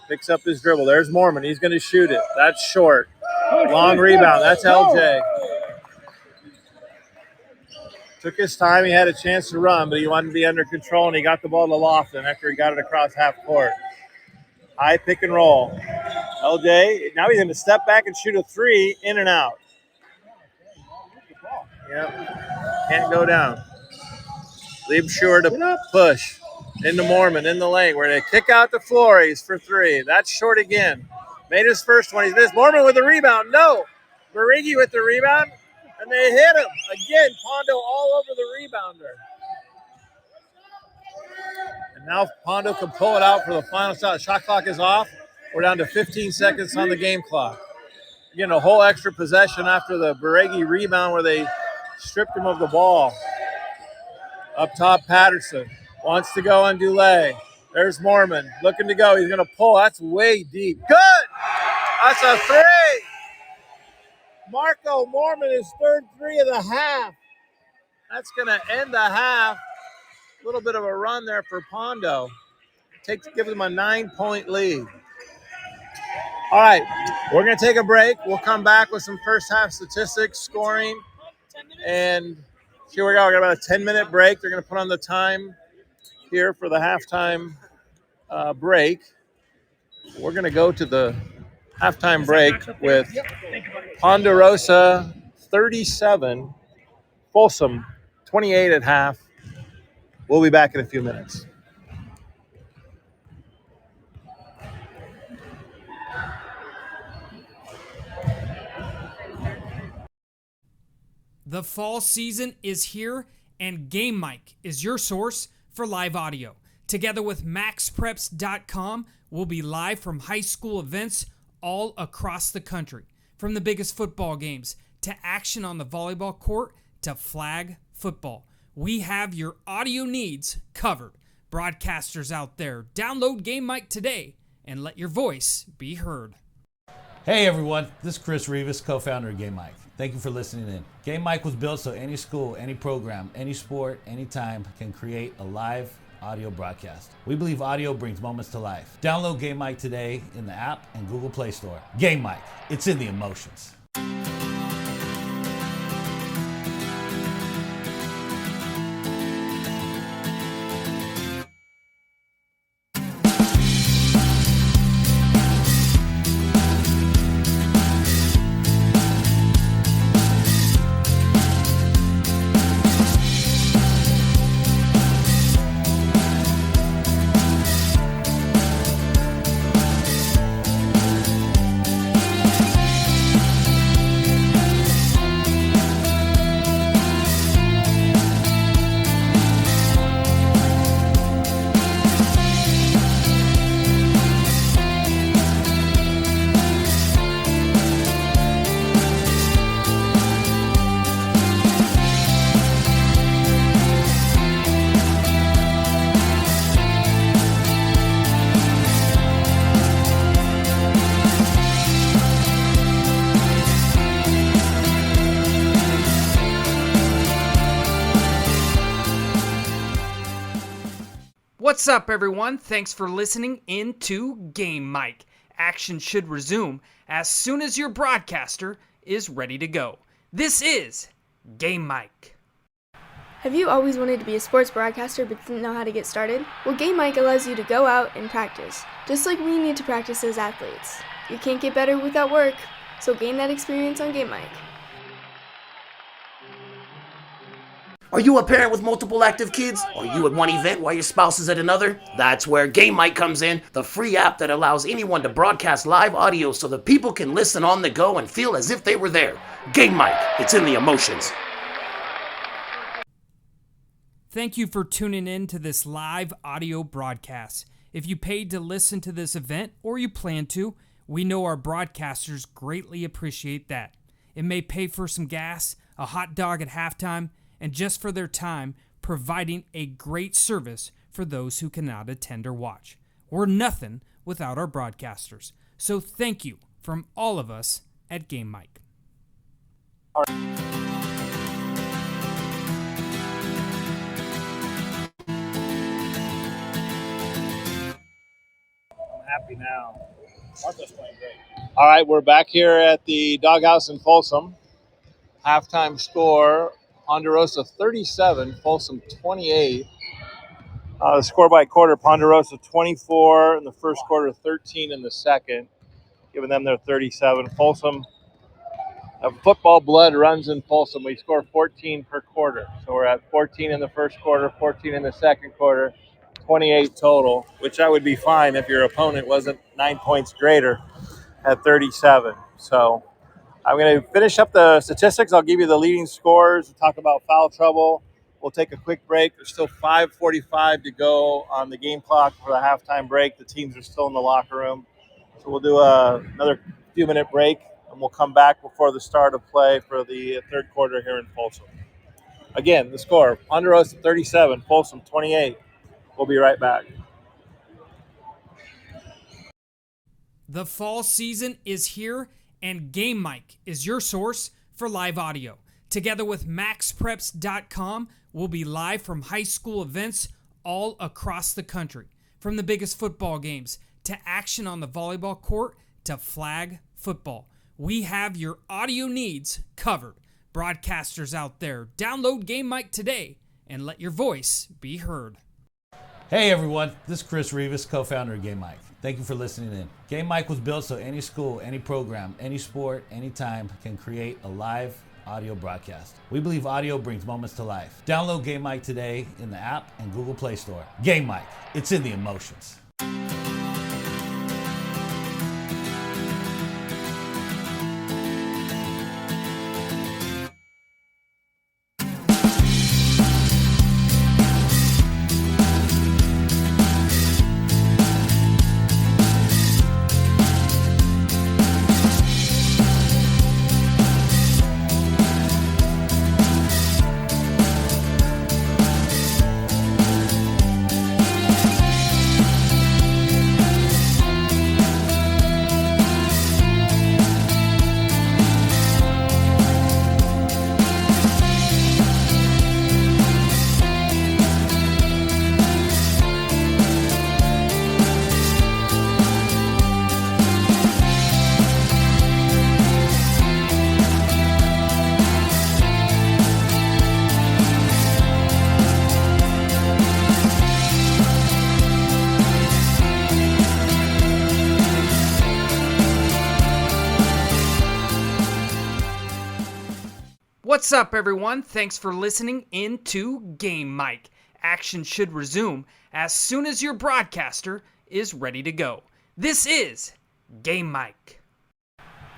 Picks up his dribble. There's Mormon. He's going to shoot it. That's short. Long rebound. That's LJ. Took his time. He had a chance to run, but he wanted to be under control, and he got the ball to Lofton after he got it across half court. High pick and roll. LJ, now he's going to step back and shoot a three, in and out. Yep. Can't go down. Leave sure to push. Into Mormon, in the lane. We're going to kick out to Flores for three. That's short again. Made his first one. He's missed. Mormon with the rebound. No. Barigi with the rebound. And they hit him. Again, Pondo all over the rebounder. And now Pondo can pull it out for the final shot. Shot clock is off. We're down to 15 seconds on the game clock. Again, a whole extra possession after the Barigi rebound where they stripped him of the ball. Up top, Patterson wants to go on Dulé. There's Mormon looking to go. He's going to pull. That's way deep. Good. That's a three. Marco Mormon, his third three of the half. That's going to end the half. A little bit of a run there for Pondo. Gives them a 9-point lead. All right, we're going to take a break. We'll come back with some first half statistics, scoring, and here we go. We're got about a 10-minute break. They're going to put on the time here for the halftime break. We're going to go to the halftime break with Ponderosa 37, Folsom 28 at half. We'll be back in a few minutes. The fall season is here, and Game Mic is your source for live audio. Together with MaxPreps.com, we'll be live from high school events all across the country. From the biggest football games to action on the volleyball court to flag football. We have your audio needs covered. Broadcasters out there, download Game Mic today and let your voice be heard. Hey everyone, this is Chris Rivas, co-founder of Game Mic. Thank you for listening in. Game Mic was built so any school, any program, any sport, anytime can create a live audio broadcast. We believe audio brings moments to life. Download Game Mic today in the app and Google Play Store. Game Mic, it's in the emotions. What's up, everyone? Thanks for listening into Game Mic. Action should resume as soon as your broadcaster is ready to go. This is Game Mic. Have you always wanted to be a sports broadcaster but didn't know how to get started? Well, Game Mic allows you to go out and practice, just like we need to practice as athletes. You can't get better without work, so gain that experience on Game Mic. Are you a parent with multiple active kids? Are you at one event while your spouse is at another? That's where Game Mic comes in, the free app that allows anyone to broadcast live audio so that people can listen on the go and feel as if they were there. Game Mic, it's in the emotions. Thank you for tuning in to this live audio broadcast. If you paid to listen to this event or you plan to, we know our broadcasters greatly appreciate that. It may pay for some gas, a hot dog at halftime, and just for their time, providing a great service for those who cannot attend or watch. We're nothing without our broadcasters. So thank you from all of us at Game Mic. I'm happy now. Martha's playing great. All right, we're back here at the Doghouse in Folsom. Halftime score, Ponderosa 37, Folsom 28. The score by quarter, Ponderosa 24 in the first quarter, 13 in the second, giving them their 37. Folsom, football blood runs in Folsom. We score 14 per quarter. So we're at 14 in the first quarter, 14 in the second quarter, 28 total, which I would be fine if your opponent wasn't 9 points greater at 37. So I'm going to finish up the statistics. I'll give you the leading scores, talk about foul trouble. We'll take a quick break. There's still 5:45 to go on the game clock for the halftime break. The teams are still in the locker room. So we'll do another few-minute break, and we'll come back before the start of play for the third quarter here in Folsom. Again, the score, Ponderosa 37, Folsom 28. We'll be right back. The fall season is here, and Game Mic is your source for live audio. Together with MaxPreps.com, we'll be live from high school events all across the country. From the biggest football games to action on the volleyball court to flag football. We have your audio needs covered. Broadcasters out there, download Game Mic today and let your voice be heard. Hey everyone, this is Chris Rivas, co-founder of Game Mic. Thank you for listening in. Game Mic was built so any school, any program, any sport, anytime can create a live audio broadcast. We believe audio brings moments to life. Download Game Mic today in the app and Google Play Store. Game Mic, it's in the emotions. What's up, everyone? Thanks for listening into Game Mic. Action should resume as soon as your broadcaster is ready to go. This is Game Mic.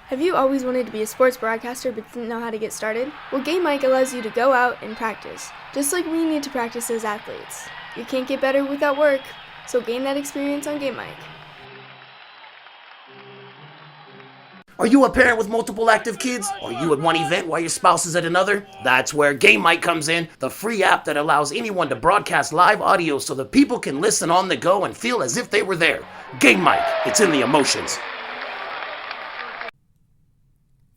Have you always wanted to be a sports broadcaster but didn't know how to get started? Well, Game Mic allows you to go out and practice, just like we need to practice as athletes. You can't get better without work, so gain that experience on Game Mic. Are you a parent with multiple active kids? Are you at one event while your spouse is at another? That's where Game Mic comes in, the free app that allows anyone to broadcast live audio so that people can listen on the go and feel as if they were there. Game Mic, it's in the emotions.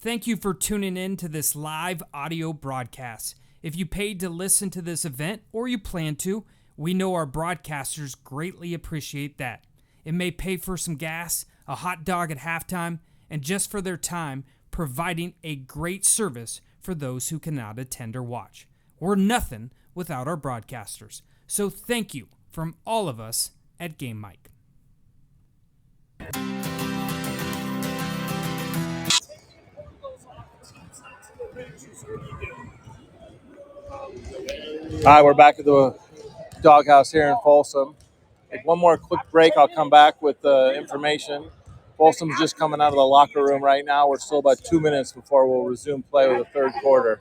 Thank you for tuning in to this live audio broadcast. If you paid to listen to this event or you plan to, we know our broadcasters greatly appreciate that. It may pay for some gas, a hot dog at halftime, and just for their time providing a great service for those who cannot attend or watch. We're nothing without our broadcasters. So thank you from all of us at Game Mic. All right, we're back at the doghouse here in Folsom. Take one more quick break. I'll come back with information. Folsom's just coming out of the locker room right now. We're still about 2 minutes before we'll resume play with the third quarter.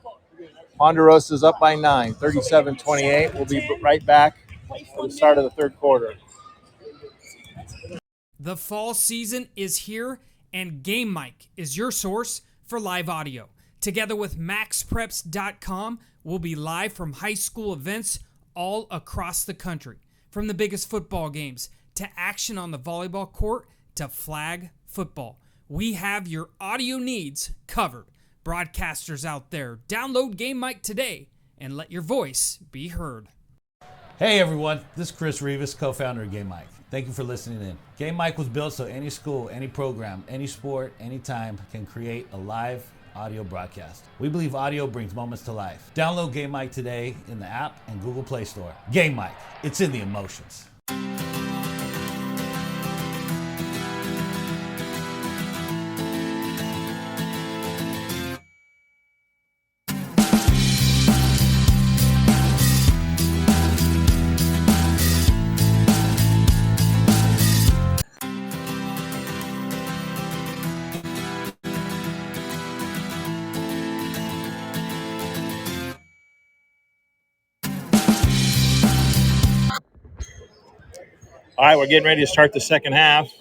Ponderosa's up by 9, 37-28. We'll be right back for the start of the third quarter. The fall season is here, and Game Mic is your source for live audio. Together with MaxPreps.com, we'll be live from high school events all across the country. From the biggest football games to action on the volleyball court to flag football. We have your audio needs covered. Broadcasters out there, download Game Mic today and let your voice be heard. Hey everyone, this is Chris Rivas, co-founder of Game Mic. Thank you for listening in. Game Mic was built so any school, any program, any sport, anytime can create a live audio broadcast. We believe audio brings moments to life. Download Game Mic today in the app and Google Play Store. Game Mic, it's in the emotions. All right, we're getting ready to start the second half.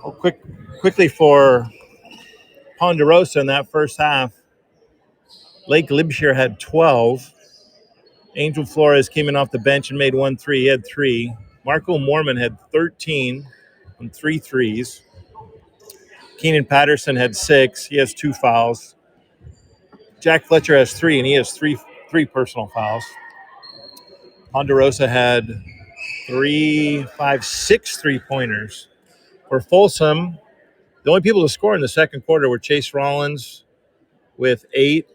Well, quickly for Ponderosa in that first half, Lake Libshire had 12. Angel Flores came in off the bench and made 1 3. He had 3. Marco Mormon had 13 on 3 threes. Keenan Patterson had 6. He has 2 fouls. Jack Fletcher has 3, and he has three personal fouls. Ponderosa had 6 3-pointers. For Folsom, the only people to score in the second quarter were Chase Rollins with 8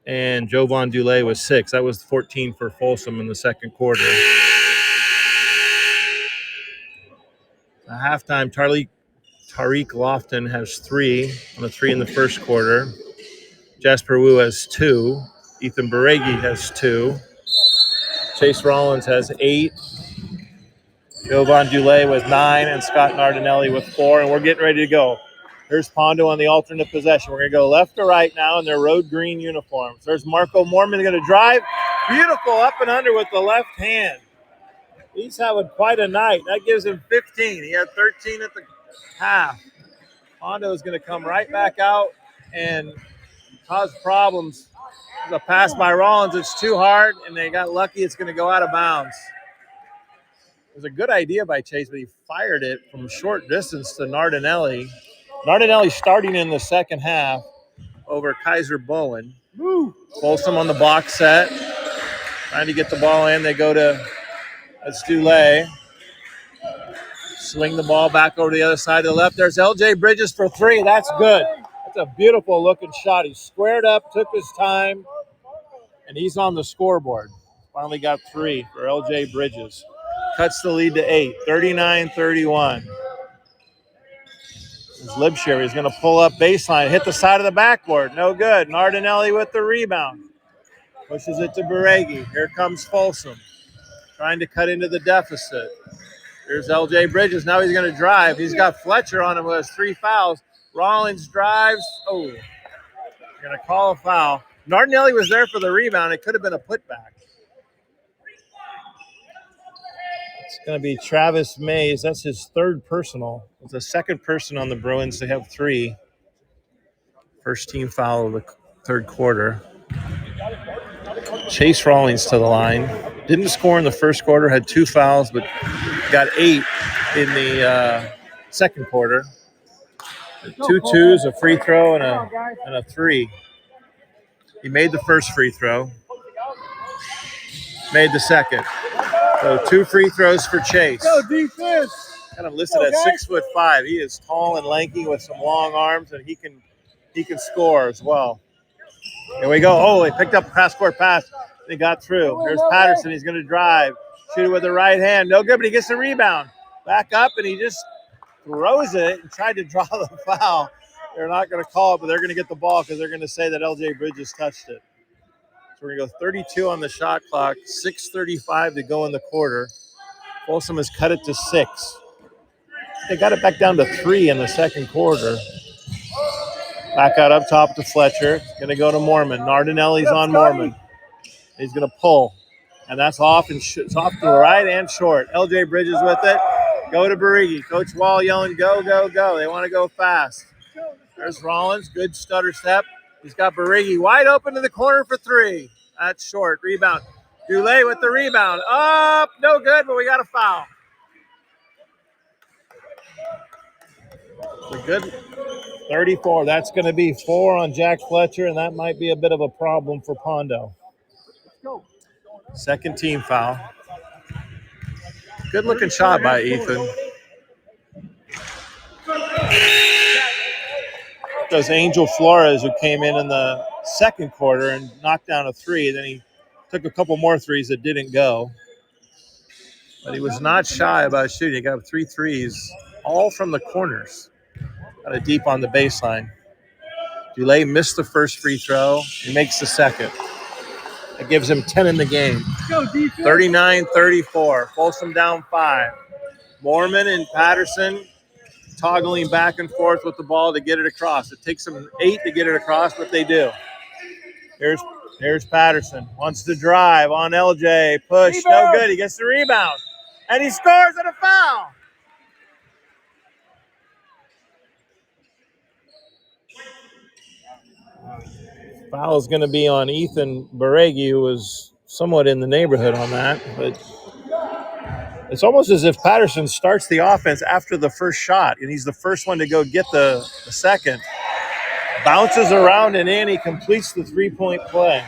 and Jovan Dulé with 6. That was 14 for Folsom in the second quarter. At halftime, Tariq Lofton has 3 on a 3 in the first quarter. Jasper Wu has 2. Ethan Beregi has 2. Chase Rollins has 8. Jovan Dulé with 9, and Scott Nardinelli with 4, and we're getting ready to go. Here's Pondo on the alternate possession. We're going to go left to right now in their road green uniforms. There's Marco Mormon going to drive. Beautiful up and under with the left hand. He's having quite a night. That gives him 15. He had 13 at the half. Pondo is going to come right back out and cause problems. There's a pass by Rollins. It's too hard, and they got lucky. It's going to go out of bounds. It was a good idea by Chase, but he fired it from short distance to Nardinelli. Nardinelli starting in the second half over Kaiser Bowen. Folsom on the box set. Trying to get the ball in. They go to Dulé. Swing the ball back over to the other side to the left. There's LJ Bridges for 3. That's good. That's a beautiful looking shot. He squared up, took his time, and he's on the scoreboard. Finally got 3 for LJ Bridges. Cuts the lead to 8, 39-31. Libshire is going to pull up baseline, hit the side of the backboard. No good. Nardinelli with the rebound. Pushes it to Beregi. Here comes Folsom, trying to cut into the deficit. Here's LJ Bridges. Now he's going to drive. He's got Fletcher on him who has 3 fouls. Rollins drives. Oh, you're going to call a foul. Nardinelli was there for the rebound. It could have been a putback. It's going to be Travis Mays. That's his 3rd personal. It's the 2nd person on the Bruins. They have 3. First team foul of the 3rd quarter. Chase Rollins to the line. Didn't score in the first quarter. Had 2 fouls, but got 8 in the second quarter. 2 twos, a free throw, and a 3. He made the first free throw. Made the second. So 2 free throws for Chase. Go defense. Kind of listed at 6'5". He is tall and lanky with some long arms, and he can score as well. Here we go. Oh, they picked up a cross-court pass. They got through. Here's Patterson. He's going to drive. Shoot it with the right hand. No good, but he gets the rebound. Back up, and he just throws it and tried to draw the foul. They're not going to call it, but they're going to get the ball because they're going to say that LJ Bridges touched it. So we're going to go 32 on the shot clock, 6:35 to go in the quarter. Folsom has cut it to 6. They got it back down to 3 in the second quarter. Back out up top to Fletcher. Going to go to Mormon. Nardinelli's on Mormon. He's going to pull. And that's off, and it's off to the right and short. LJ Bridges with it. Go to Beregi. Coach Wall yelling, go, go, go. They want to go fast. There's Rollins. Good stutter step. He's got Beregi wide open to the corner for 3. That's short. Rebound. Dulé with the rebound. Up. No good, but we got a foul. It's a good 34. That's going to be 4 on Jack Fletcher, and that might be a bit of a problem for Pondo. Second team foul. Good looking shot by Ethan. was Angel Flores, who came in the second quarter and knocked down a three. Then he took a couple more threes that didn't go. But he was not shy about shooting. He got 3 threes, all from the corners. Got it deep on the baseline. Dulé missed the first free throw. He makes the second. It gives him 10 in the game. 39-34. Folsom down 5. Mormon and Patterson toggling back and forth with the ball to get it across. It takes them 8 to get it across, but they do. Here's Patterson. Wants to drive on LJ. Push, no good. He gets the rebound. And he scores at a foul. Foul is going to be on Ethan Baregi, who was somewhat in the neighborhood on that. But it's almost as if Patterson starts the offense after the first shot, and he's the first one to go get the second. Bounces around and in. He completes the three-point play.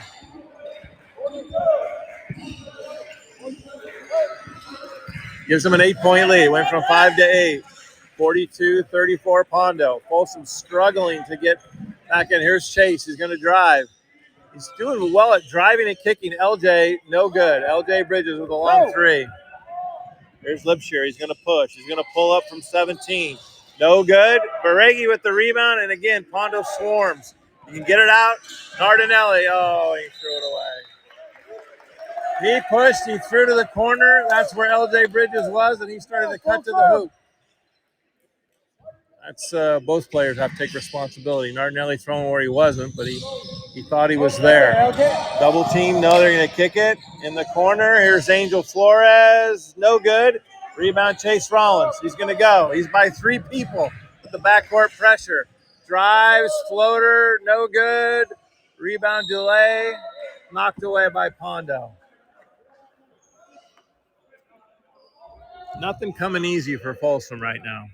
Gives him an 8-point lead. Went from 5 to 8. 42-34 Pondo. Folsom struggling to get back in. Here's Chase. He's going to drive. He's doing well at driving and kicking. LJ, no good. LJ Bridges with a long three. Here's Lipsher. He's going to push. He's going to pull up from 17. No good. Baregi with the rebound. And again, Pondo swarms. You can get it out. Nardinelli. Oh, he threw it away. He pushed. He threw to the corner. That's where LJ Bridges was, and he started to cut to the hoop. That's both players have to take responsibility. Nardinelli throwing where he wasn't, but he thought he was there. Double team. No, they're going to kick it in the corner. Here's Angel Flores. No good. Rebound Chase Rollins. He's going to go. He's by 3 people with the backcourt pressure. Drives, floater, no good. Rebound delay. Knocked away by Pondo. Nothing coming easy for Folsom right now.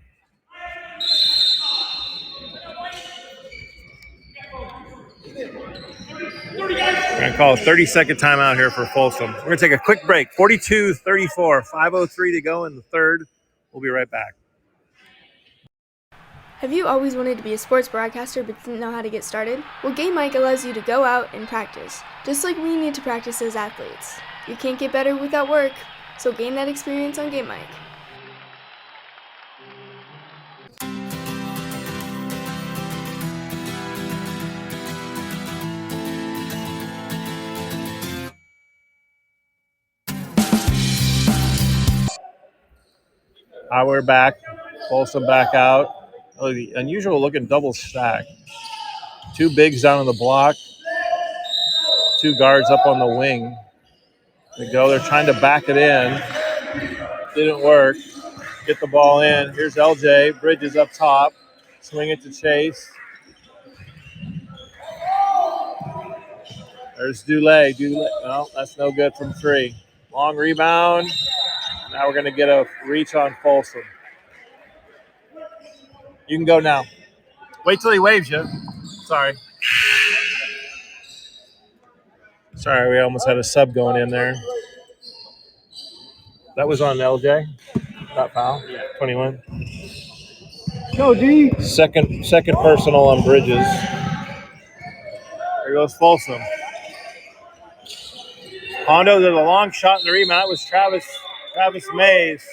We're going to call a 30-second timeout here for Folsom. We're going to take a quick break. 42-34, 5:03 to go in the third. We'll be right back. Have you always wanted to be a sports broadcaster but didn't know how to get started? Well, Game Mike allows you to go out and practice, just like we need to practice as athletes. You can't get better without work, so gain that experience on Game Mike. We're back. Folsom back out. Oh, the unusual looking double stack. 2 bigs down on the block. 2 guards up on the wing. They go. They're trying to back it in. Didn't work. Get the ball in. Here's LJ. Bridges up top. Swing it to Chase. There's Dulé. No, that's no good from 3. Long rebound. Now we're going to get a reach on Folsom. You can go now. Wait till he waves you. Sorry, we almost had a sub going in there. That was on LJ. That foul. 21. Go, D. Second personal on Bridges. There goes Folsom. Pondo did a long shot in the rebound. That was Travis Mays.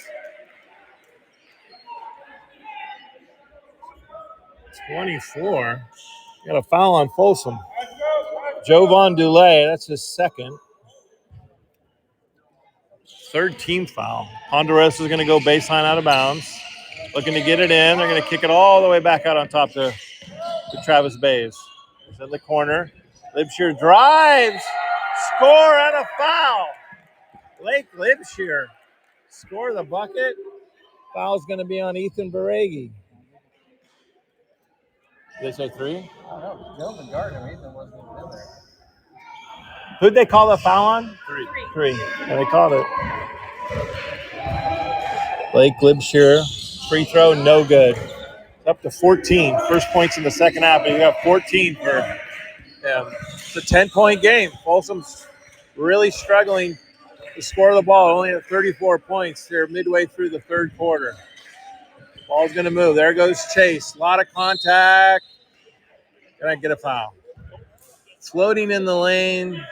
24. Got a foul on Folsom. Jovan Dulé, that's his second. 3rd team foul. Ponderosa is going to go baseline out of bounds. Looking to get it in. They're going to kick it all the way back out on top to Travis Bays. He's in the corner. Libsher drives. Score and a foul. Blake Libsher. Score the bucket. Foul's going to be on Ethan Baregi. Did they say 3? I don't know. Gentleman Gardner, Ethan wasn't even in there. Who'd they call the foul on? 3. And they called it. Blake Libsher, free throw, no good. It's up to 14. First points in the second half, and you got 14 for him. It's a 10-point game. Folsom's really struggling to score the ball, only at 34 points here midway through the third quarter. Ball's going to move. There goes Chase. A lot of contact. Can I get a foul? Floating in the lane.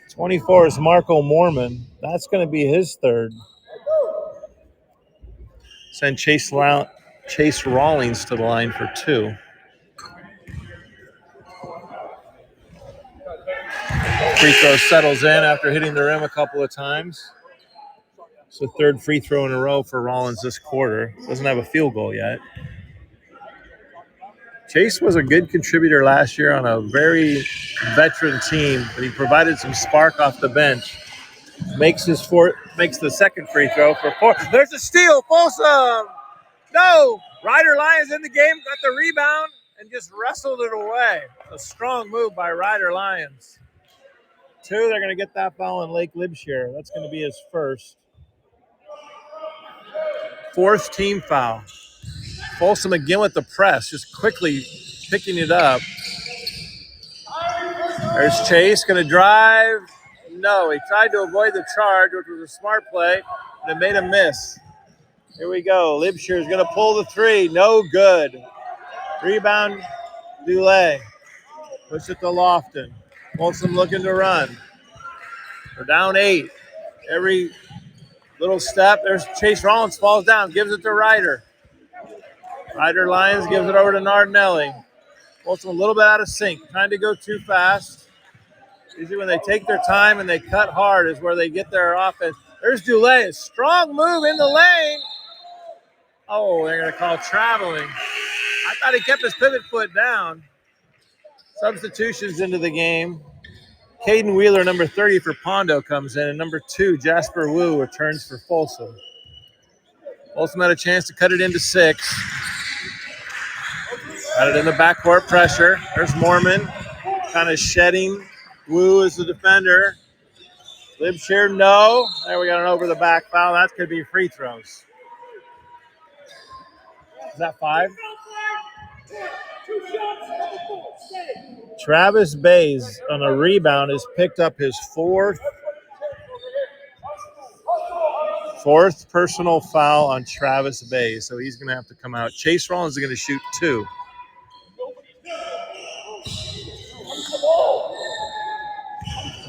24 is Marco Mormon. That's going to be his third. Send Chase Rawlings to the line for 2. Free throw settles in after hitting the rim a couple of times. It's the third free throw in a row for Rawlings this quarter. Doesn't have a field goal yet. Chase was a good contributor last year on a very veteran team, but he provided some spark off the bench. Makes the second free throw for 4. There's a steal, Folsom. No, Ryder Lyons in the game, got the rebound, and just wrestled it away. A strong move by Ryder Lyons. 2, they're going to get that foul in Lake Libshire. That's going to be his first. 4th team foul. Folsom again with the press, just quickly picking it up. There's Chase, going to drive. No, he tried to avoid the charge, which was a smart play, and it made him miss. Here we go. Libshire is going to pull the 3. No good. Rebound, Dulé. Push it to Lofton. Folsom looking to run. We're down 8. Every little step. There's Chase Rawlings, falls down, gives it to Ryder. Ryder Lyons gives it over to Nardinelli. Folsom a little bit out of sync, trying to go too fast. Usually when they take their time and they cut hard is where they get their offense. There's Dulé, a strong move in the lane. Oh, they're going to call traveling. I thought he kept his pivot foot down. Substitutions into the game. Caden Wheeler, number 30 for Pondo, comes in, and number 2, Jasper Wu, returns for Folsom. Folsom had a chance to cut it into 6. Got it in the backcourt pressure. There's Mormon, kind of shedding. Wu is the defender. Libshire, no. There we got an over the back foul. That could be free throws. Is that 5? Travis Bays on a rebound has picked up his 4th personal foul on Travis Bays, so he's going to have to come out. Chase Rawlings is going to shoot 2.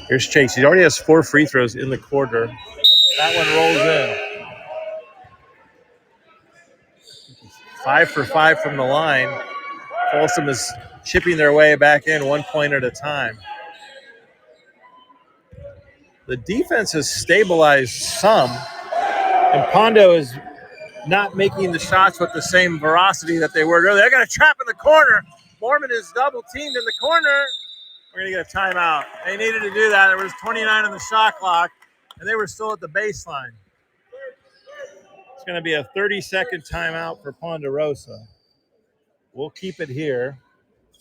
Here's Chase. He already has 4 free throws in the quarter. That one rolls in. 5 for 5 from the line. Folsom is chipping their way back in 1 point at a time. The defense has stabilized some, and Pondo is not making the shots with the same veracity that they were earlier. They're going to trap in the corner. Mormon is double teamed in the corner. We're going to get a timeout. They needed to do that. There was 29 on the shot clock, and they were still at the baseline. It's going to be a 30-second timeout for Ponderosa. We'll keep it here.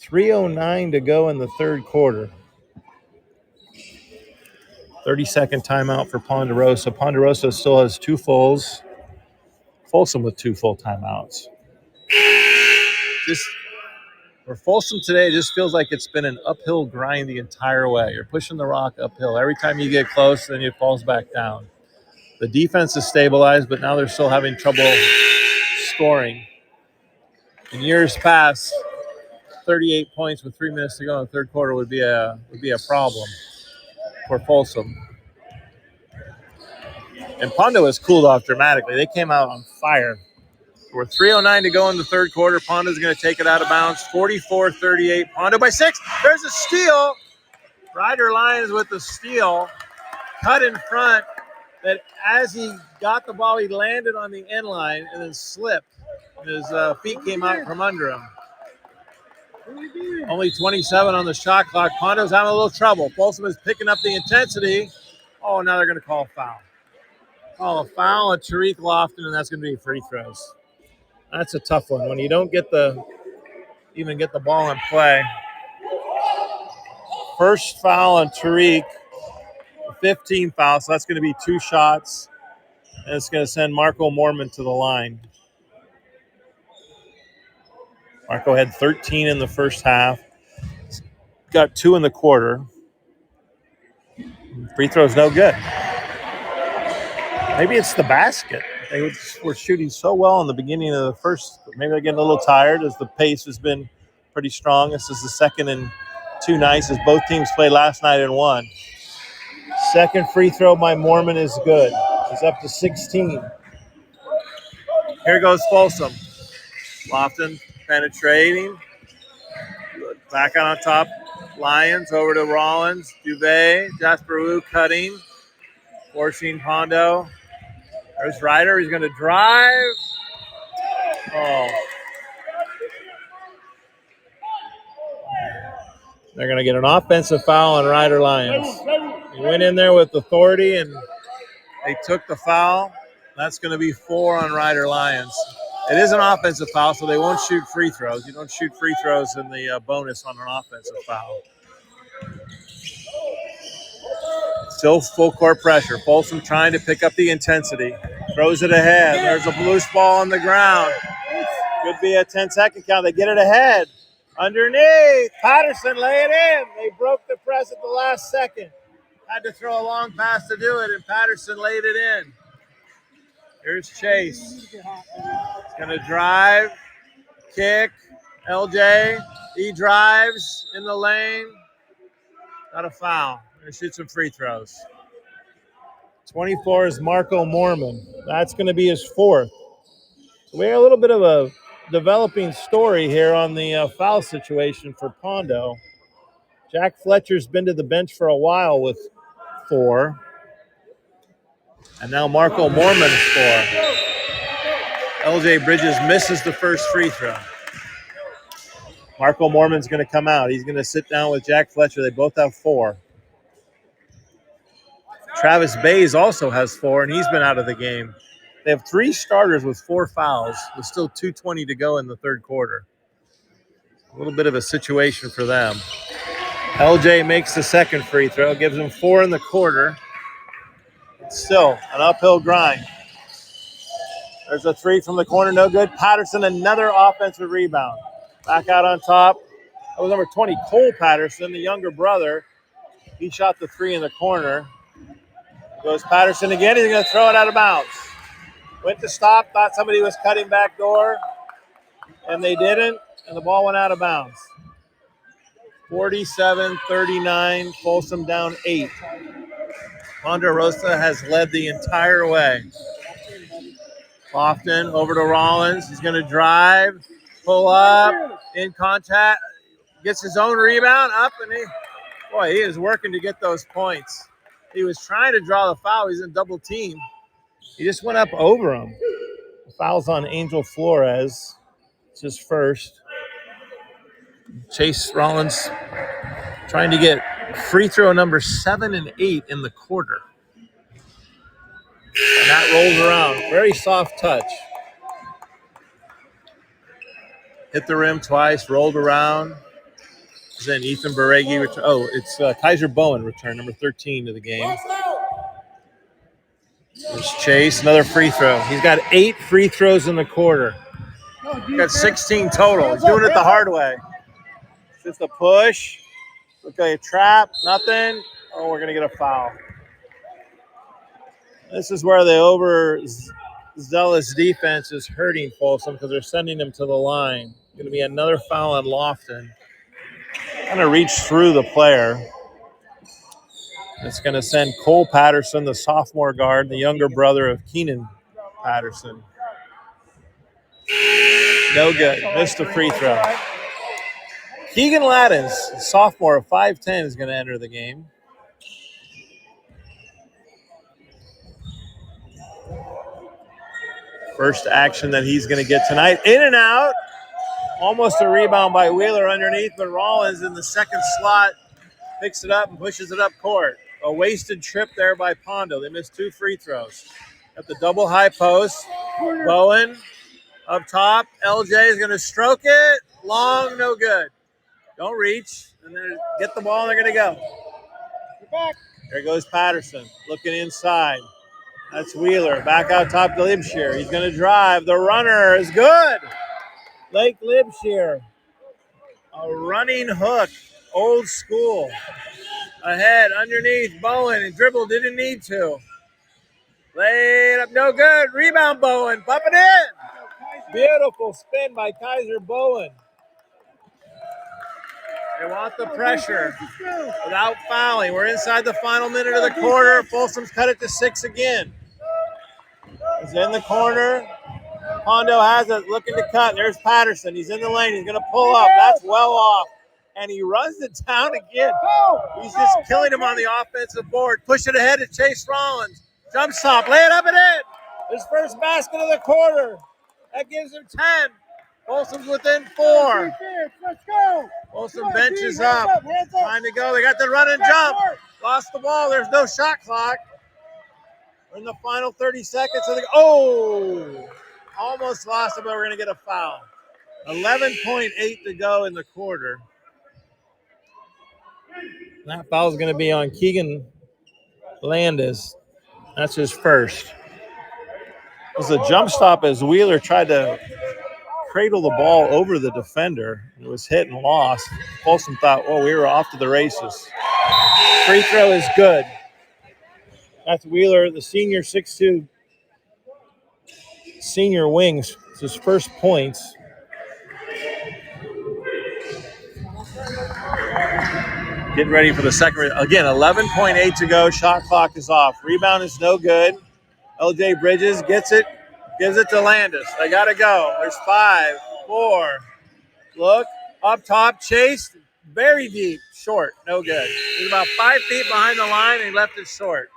3:09 to go in the third quarter. 30-second timeout for Ponderosa. Ponderosa still has 2 fulls. Folsom with 2 full timeouts. For Folsom today, it just feels like it's been an uphill grind the entire way. You're pushing the rock uphill. Every time you get close, then it falls back down. The defense is stabilized, but now they're still having trouble scoring. In years past, 38 points with 3 minutes to go in the third quarter would be a problem for Folsom. And Pondo has cooled off dramatically. They came out on fire. We're 3:09 to go in the third quarter. Pondo's going to take it out of bounds. 44-38. Pondo by 6. There's a steal. Ryder Lyons with the steal. Cut in front. That as he got the ball, he landed on the end line and then slipped. His feet came out from under him. Only 27 on the shot clock. Pondo's having a little trouble. Folsom is picking up the intensity. Oh, now they're going to call a foul. Call a foul at Tariq Lofton, and that's going to be free throws. That's a tough one when you don't even get the ball in play. First foul on Tariq, 15 foul, so that's going to be 2 shots, and it's going to send Marco Mormon to the line. Marco had 13 in the first half, got 2 in the quarter. Free throw's no good. Maybe it's the basket. They were shooting so well in the beginning of the first. Maybe they're getting a little tired as the pace has been pretty strong. This is the second in 2 nights as both teams played last night and won. Second free throw by Mormon is good. He's up to 16. Here goes Folsom. Lofton penetrating. Back on top. Lions over to Rollins. Dubé. Jasper Wu cutting. Forcing Pondo. There's Ryder. He's going to drive. Oh. They're going to get an offensive foul on Ryder Lions. He went in there with authority, and they took the foul. That's going to be 4 on Ryder Lions. It is an offensive foul, so they won't shoot free throws. You don't shoot free throws in the bonus on an offensive foul. Still full court pressure. Folsom trying to pick up the intensity. Throws it ahead. There's a loose ball on the ground. Could be a 10-second count. They get it ahead. Underneath. Patterson lay it in. They broke the press at the last second. Had to throw a long pass to do it, and Patterson laid it in. Here's Chase. He's going to drive, kick. LJ, he drives in the lane. Got a foul. Going to shoot some free throws. 24 is Marco Mormon. That's going to be his 4th. So we have a little bit of a developing story here on the foul situation for Pondo. Jack Fletcher's been to the bench for a while with 4. And now Marco Mormon's 4. LJ Bridges misses the first free throw. Marco Mormon's going to come out. He's going to sit down with Jack Fletcher. They both have 4. Travis Bays also has 4, and he's been out of the game. They have 3 starters with 4 fouls, with still 2:20 to go in the third quarter. A little bit of a situation for them. LJ makes the second free throw, gives him 4 in the quarter. It's still an uphill grind. There's a 3 from the corner, no good. Patterson, another offensive rebound. Back out on top. That was number 20, Cole Patterson, the younger brother. He shot the 3 in the corner. Goes Patterson again. He's going to throw it out of bounds. Went to stop, thought somebody was cutting back door, and they didn't, and the ball went out of bounds. 47-39, Folsom down 8. Ponderosa has led the entire way. Lofton over to Rollins. He's going to drive, pull up, in contact, gets his own rebound up, and he is working to get those points. He was trying to draw the foul. He's in double team. He just went up over him. The foul's on Angel Flores. It's his first. Chase Rollins trying to get free throw number 7 and 8 in the quarter. And that rolls around. Very soft touch. Hit the rim twice, rolled around. Then Ethan Baregi return. Oh, it's Kaiser Bowen return, number 13 to the game. There's Chase, another free throw. He's got 8 free throws in the quarter. He's got 16 total. He's doing it the hard way. Just a push. Okay, a trap, nothing. Oh, we're going to get a foul. This is where the overzealous defense is hurting Folsom because they're sending him to the line. Going to be another foul on Lofton. Going to reach through the player. It's going to send Cole Patterson, the sophomore guard, the younger brother of Keenan Patterson. No good. Missed a free throw. Keegan Laddens, sophomore of 5'10", is going to enter the game. First action that he's going to get tonight. In and out. Almost a rebound by Wheeler underneath, but Rollins in the second slot picks it up and pushes it up court. A wasted trip there by Pondo. They missed 2 free throws. At the double high post, Bowen up top. LJ is going to stroke it. Long, no good. Don't reach. And then get the ball, and they're going to go. There goes Patterson looking inside. That's Wheeler. Back out top to Libshear. He's going to drive. The runner is good. Lake Libshear. A running hook. Old school. Ahead, underneath, Bowen, and dribble, didn't need to. Laid up, no good. Rebound, Bowen. Bump it in. Beautiful spin by Kaiser Bowen. They want the pressure without fouling. We're inside the final minute of the quarter. Folsom's cut it to 6 again. He's in the corner. Pondo has it, looking to cut. There's Patterson. He's in the lane. He's going to pull up. That's well off. And he runs it down again. He's just killing him on the offensive board. Push it ahead to Chase Rollins. Jump stop. Lay it up and in. His first basket of the quarter. That gives him 10. Folsom's within 4. Let's go. Folsom benches up. Trying to go. They got the run and jump. Lost the ball. There's no shot clock. We're in the final 30 seconds of the almost lost it, but we're going to get a foul. 11.8 to go in the quarter. That foul is going to be on Keegan Landis. That's his first. It was a jump stop as Wheeler tried to cradle the ball over the defender. It was hit and lost. Folsom thought, we were off to the races. Free throw is good. That's Wheeler, the senior 6'2", senior wings. It's his first points. Getting ready for the second. Again, 11.8 to go. Shot clock is off. Rebound is no good. LJ Bridges gets it. Gives it to Landis. They got to go. There's 5, 4. Look. Up top. Chase. Very deep. Short. No good. He's about 5 feet behind the line, and he left it short.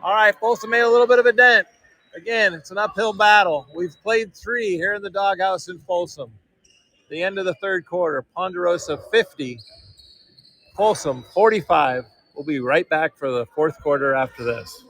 All right. Folsom made a little bit of a dent. Again, it's an uphill battle. We've played 3 here in the doghouse in Folsom. The end of the third quarter. Ponderosa 50. Folsom 45. We'll be right back for the fourth quarter after this.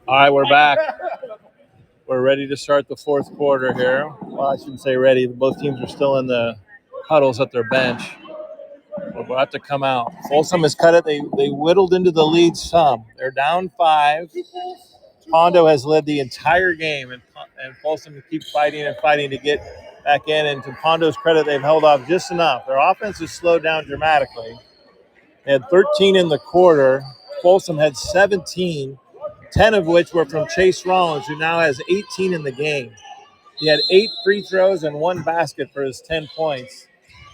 All right, we're back. We're ready to start the fourth quarter here. Well, I shouldn't say ready. Both teams are still in the huddles at their bench. We're about to come out. Folsom has cut it. They whittled into the lead some. They're down 5. Pondo has led the entire game, and Folsom keeps fighting and fighting to get back in. And to Pondo's credit, they've held off just enough. Their offense has slowed down dramatically. They had 13 in the quarter. Folsom had 17. 10 of which were from Chase Rollins, who now has 18 in the game. He had 8 free throws and 1 basket for his 10 points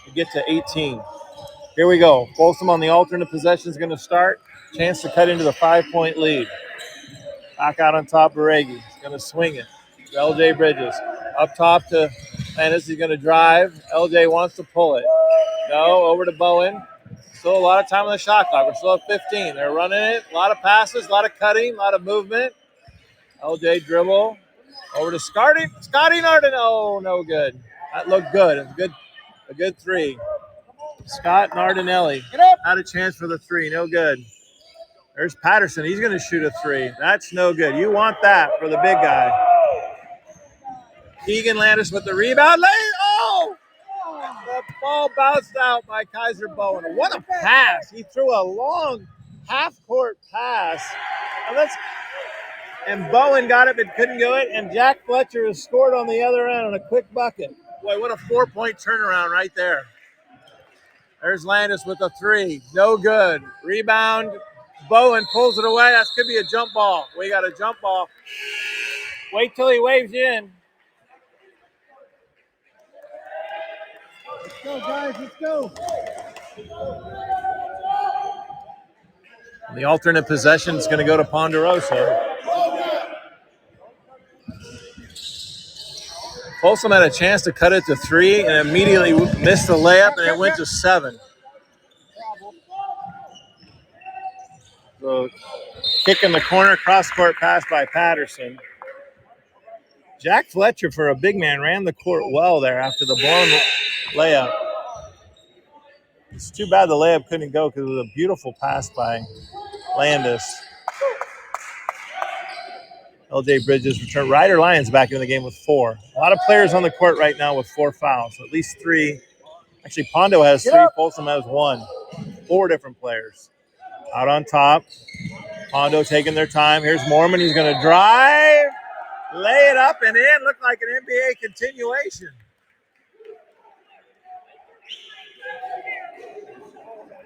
to get to 18. Here we go. Folsom on the alternate possession is going to start. Chance to cut into the 5-point lead. Back out on top, Baregi. He's going to swing it. LJ Bridges. Up top to Landis. He's going to drive. LJ wants to pull it. No, over to Bowen. Still a lot of time on the shot clock. We're still at 15. They're running it. A lot of passes, a lot of cutting, a lot of movement. LJ dribble. Over to Scotty Narden. Oh, no good. That looked good. It was a good 3. Scott Nardanelli had a chance for the 3. No good. There's Patterson. He's going to shoot a 3. That's no good. You want that for the big guy. Keegan Landis with the rebound. The ball bounced out by Kaiser Bowen. What a pass. He threw a long half-court pass. And Bowen got it but couldn't go it. And Jack Fletcher has scored on the other end on a quick bucket. Boy, what a 4-point turnaround right there. There's Landis with a 3. No good. Rebound. Bowen pulls it away. That could be a jump ball. We got a jump ball. Wait till he waves you in. Let's go, guys. Let's go. The alternate possession is going to go to Ponderosa. Folsom had a chance to cut it to 3 and immediately missed the layup, and it went to 7. So kick in the corner, cross-court pass by Patterson. Jack Fletcher, for a big man, ran the court well there after the blown layup. It's too bad the layup couldn't go because it was a beautiful pass by Landis. LJ Bridges returned. Ryder Lyons back in the game with 4. A lot of players on the court right now with 4 fouls, so at least 3. Actually, Pondo has 3, Folsom has 1. 4 different players. Out on top, Pondo taking their time. Here's Mormon. He's going to drive, lay it up and in. Looked like an NBA continuation.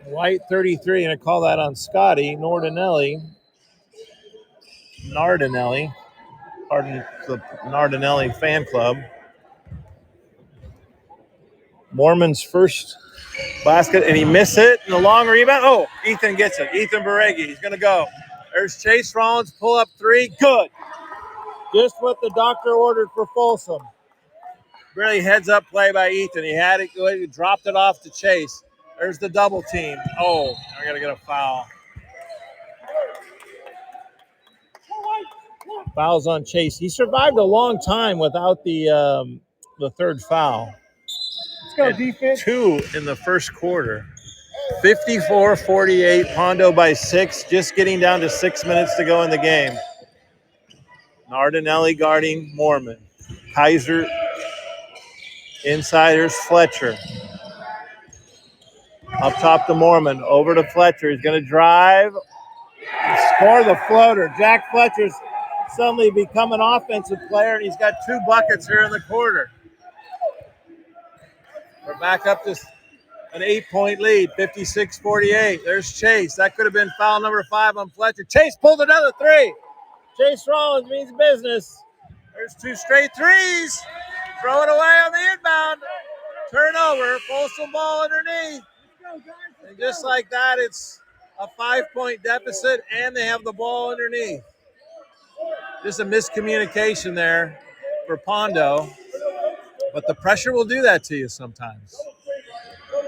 White 33, and I call that on Scotty Nardinelli, pardon the Nardinelli fan club. Mormon's first basket, and he missed it in the long rebound. Oh, Ethan gets it. Ethan Beregi, he's going to go. There's Chase Rollins, pull up 3, good. Just what the doctor ordered for Folsom. Really heads up play by Ethan. He had it good, he dropped it off to Chase. There's the double team. Oh, I got to get a foul. Foul's on Chase. He survived a long time without the third foul. Let's go, defense. 2 in the first quarter. 54-48, Pondo by 6, just getting down to 6 minutes to go in the game. Nardinelli guarding Mormon. Kaiser insiders Fletcher. Up top to Mormon, over to Fletcher. He's going to drive, score the floater. Jack Fletcher's suddenly become an offensive player, and he's got 2 buckets here in the quarter. We're back up to an 8-point lead, 56-48. There's Chase. That could have been foul number 5 on Fletcher. Chase pulled another 3. Chase Rollins means business. There's 2 straight threes. Throw it away on the inbound. Turnover. Folsom ball underneath. And just like that, it's a 5-point deficit, and they have the ball underneath. Just a miscommunication there for Pondo. But the pressure will do that to you sometimes.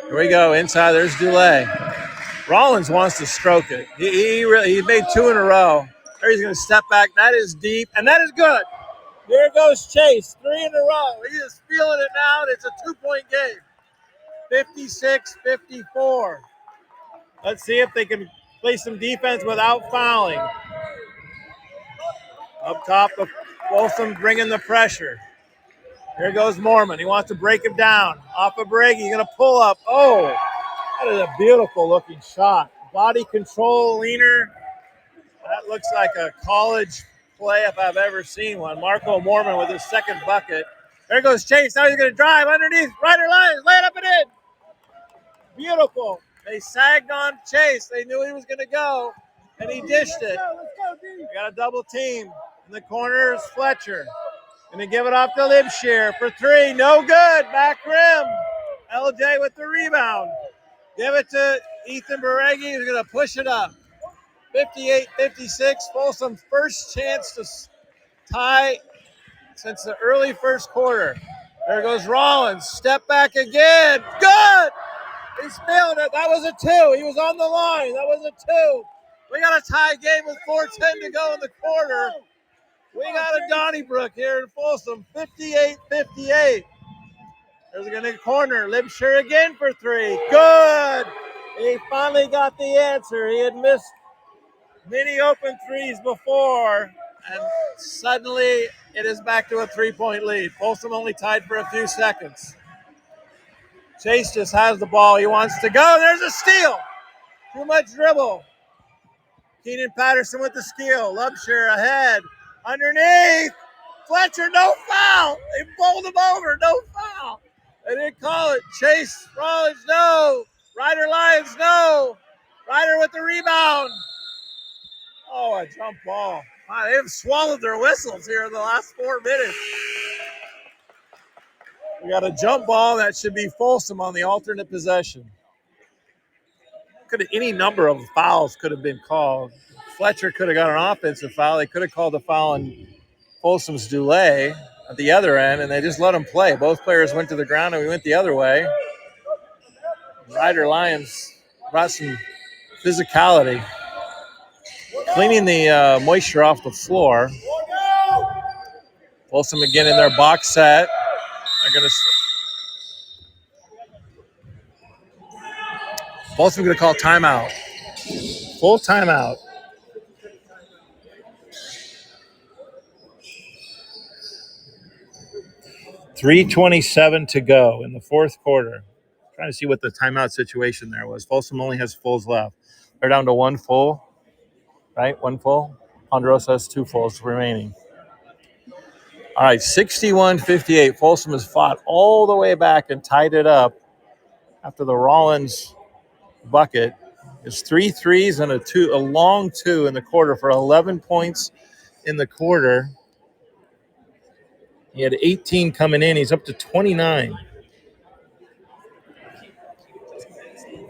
Here we go. Inside, there's Dulé. Rollins wants to stroke it. He made 2 in a row. There he's going to step back. That is deep, and that is good. Here goes Chase. 3 in a row. He is feeling it now, and it's a 2-point game. 56-54. Let's see if they can play some defense without fouling. Up top, the Folsom bringing the pressure. Here goes Mormon. He wants to break him down. Off of Beregi. He's going to pull up. Oh, that is a beautiful looking shot. Body control, leaner. That looks like a college play if I've ever seen one. Marco Mormon with his second bucket. There goes Chase. Now he's going to drive underneath. Ryder Lyons. Lay it up and in. Beautiful. They sagged on Chase. They knew he was going to go, and he dished it. We got a double team. In the corner is Fletcher. Going to give it off to Libshear for 3. No good. Back rim. LJ with the rebound. Give it to Ethan Beregi, who's going to push it up. 58-56. Folsom's first chance to tie since the early first quarter. There goes Rollins. Step back again. Good. He's feeling it. That was a 2. He was on the line. That was a 2. We got a tie game with 4:10 to go in the quarter. We got a Donnybrook here in Folsom, 58-58. There's going to corner. Libshear again for 3. Good. He finally got the answer. He had missed many open threes before, and suddenly it is back to a 3-point lead. Folsom only tied for a few seconds. Chase just has the ball. He wants to go. There's a steal. Too much dribble. Keenan Patterson with the steal. Libshear ahead. Underneath. Fletcher, no foul. They bowled him over. No foul. They didn't call it. Chase Rollins, no. Ryder Lyons, no. Ryder with the rebound. Oh, a jump ball. Wow, they've swallowed their whistles here in the last 4 minutes. We got a jump ball that should be Folsom on the alternate possession. Any number of fouls could have been called. Fletcher could have got an offensive foul. They could have called a foul on Folsom's Dulé, at the other end, and they just let them play. Both players went to the ground, and we went the other way. Rider Lions brought some physicality, cleaning the moisture off the floor. Folsom again in their box set. They're going to Folsom going to call timeout. Full timeout. .327 to go in the fourth quarter. Trying to see what the timeout situation there was. Folsom only has fulls left. They're down to one full, right? One full. Ponderosa has two fulls remaining. All right, 61-58. Folsom has fought all the way back and tied it up after the Rollins bucket. It's 3 threes and a long two in the quarter for 11 points in the quarter. He had 18 coming in. He's up to 29.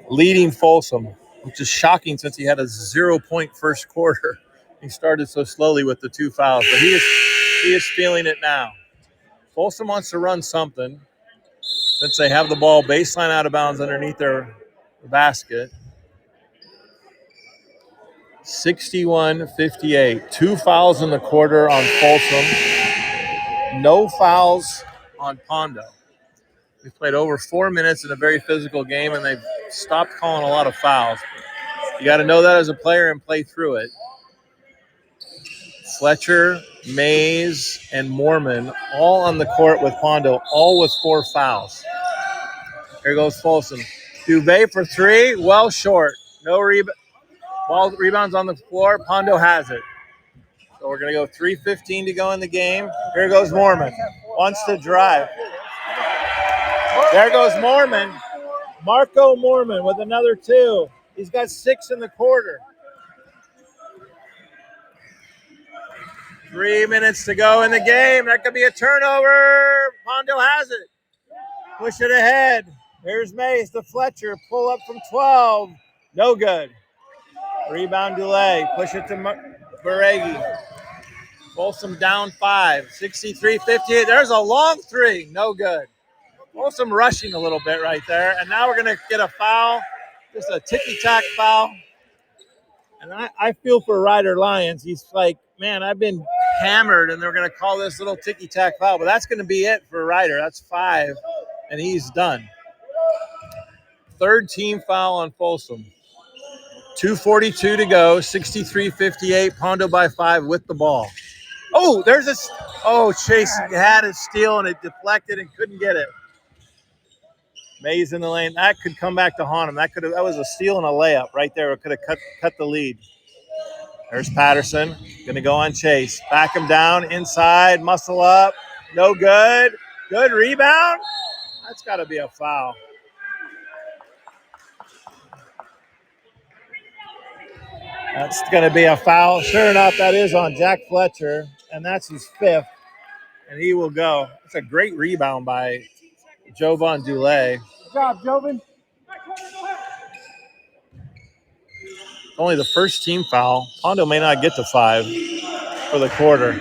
Leading Folsom, which is shocking since he had a 0-point first quarter. He started so slowly with the two fouls, but he is feeling it now. Folsom wants to run something since they have the ball baseline out of bounds underneath their basket. 61-58. 2 fouls in the quarter on Folsom. No fouls on Pondo. We've played over 4 minutes in a very physical game, and they've stopped calling a lot of fouls. You got to know that as a player and play through it. Fletcher, Mays, and Mormon all on the court with Pondo, all with 4 fouls. Here goes Folsom. Dubé for 3, well short. No rebound. Ball rebounds on the floor. Pondo has it. So we're going to go 3:15 to go in the game. Here goes Mormon. Wants to drive. There goes Mormon. Marco Mormon with another 2. He's got 6 in the quarter. 3 minutes to go in the game. That could be a turnover. Pondo has it. Push it ahead. Here's Mays to Fletcher. Pull up from 12. No good. Rebound delay. Push it to Baregi. Folsom down 5. 63-58. There's a long 3. No good. Folsom rushing a little bit right there. And now we're going to get a foul. Just a ticky-tack foul. And I feel for Rider Lions. He's like, man, I've been hammered, and they're going to call this little ticky-tack foul. But that's going to be it for Rider. That's 5, and he's done. Third team foul on Folsom. 2:42 to go. 63-58. Pondo by 5 with the ball. Oh, there's a – oh, Chase had a steal, and it deflected and couldn't get it. Mays in the lane. That could come back to haunt him. That was a steal and a layup right there. It could have cut the lead. There's Patterson. Going to go on Chase. Back him down. Inside. Muscle up. No good. Good rebound. That's got to be a foul. That's going to be a foul. Sure enough, that is on Jack Fletcher, and that's his 5th, and he will go. It's a great rebound by Jovan Dulé. Good job, Jovan. Only the first team foul. Pondo may not get to 5 for the quarter.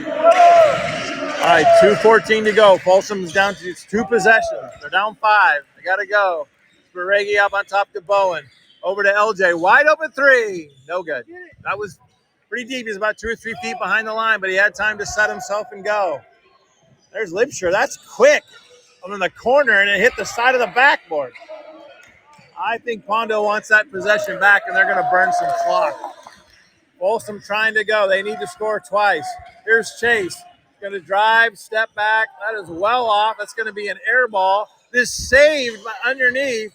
All right, 2:14 to go. Folsom's down to 2 possessions. They're down 5. They got to go. Baregi up on top to Bowen. Over to LJ. Wide open 3. No good. That was pretty deep. He's about 2 or 3 feet behind the line, but he had time to set himself and go. There's Lipscher. That's quick. I'm in the corner, and it hit the side of the backboard. I think Pondo wants that possession back, and they're going to burn some clock. Folsom trying to go. They need to score twice. Here's Chase. Going to drive, step back. That is well off. That's going to be an air ball. This saved underneath.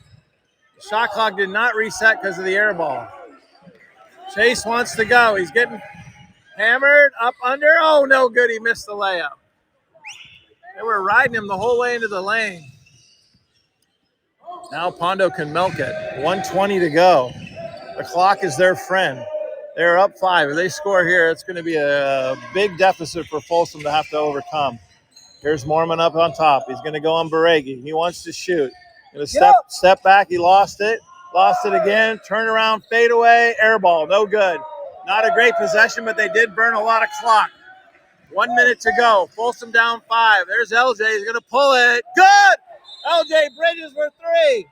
The shot clock did not reset because of the air ball. Chase wants to go. He's getting hammered up under. Oh, no good. He missed the layup. They were riding him the whole way into the lane. Now Pondo can milk it. 1:20 to go. The clock is their friend. They're up 5. If they score here, it's going to be a big deficit for Folsom to have to overcome. Here's Mormon up on top. He's going to go on Baregi. He wants to shoot. Going to step back. He lost it. Lost it again. Turn around, fade away, air ball. No good. Not a great possession, but they did burn a lot of clock. 1 minute to go. Folsom down 5. There's LJ. He's going to pull it. Good! LJ Bridges for 3.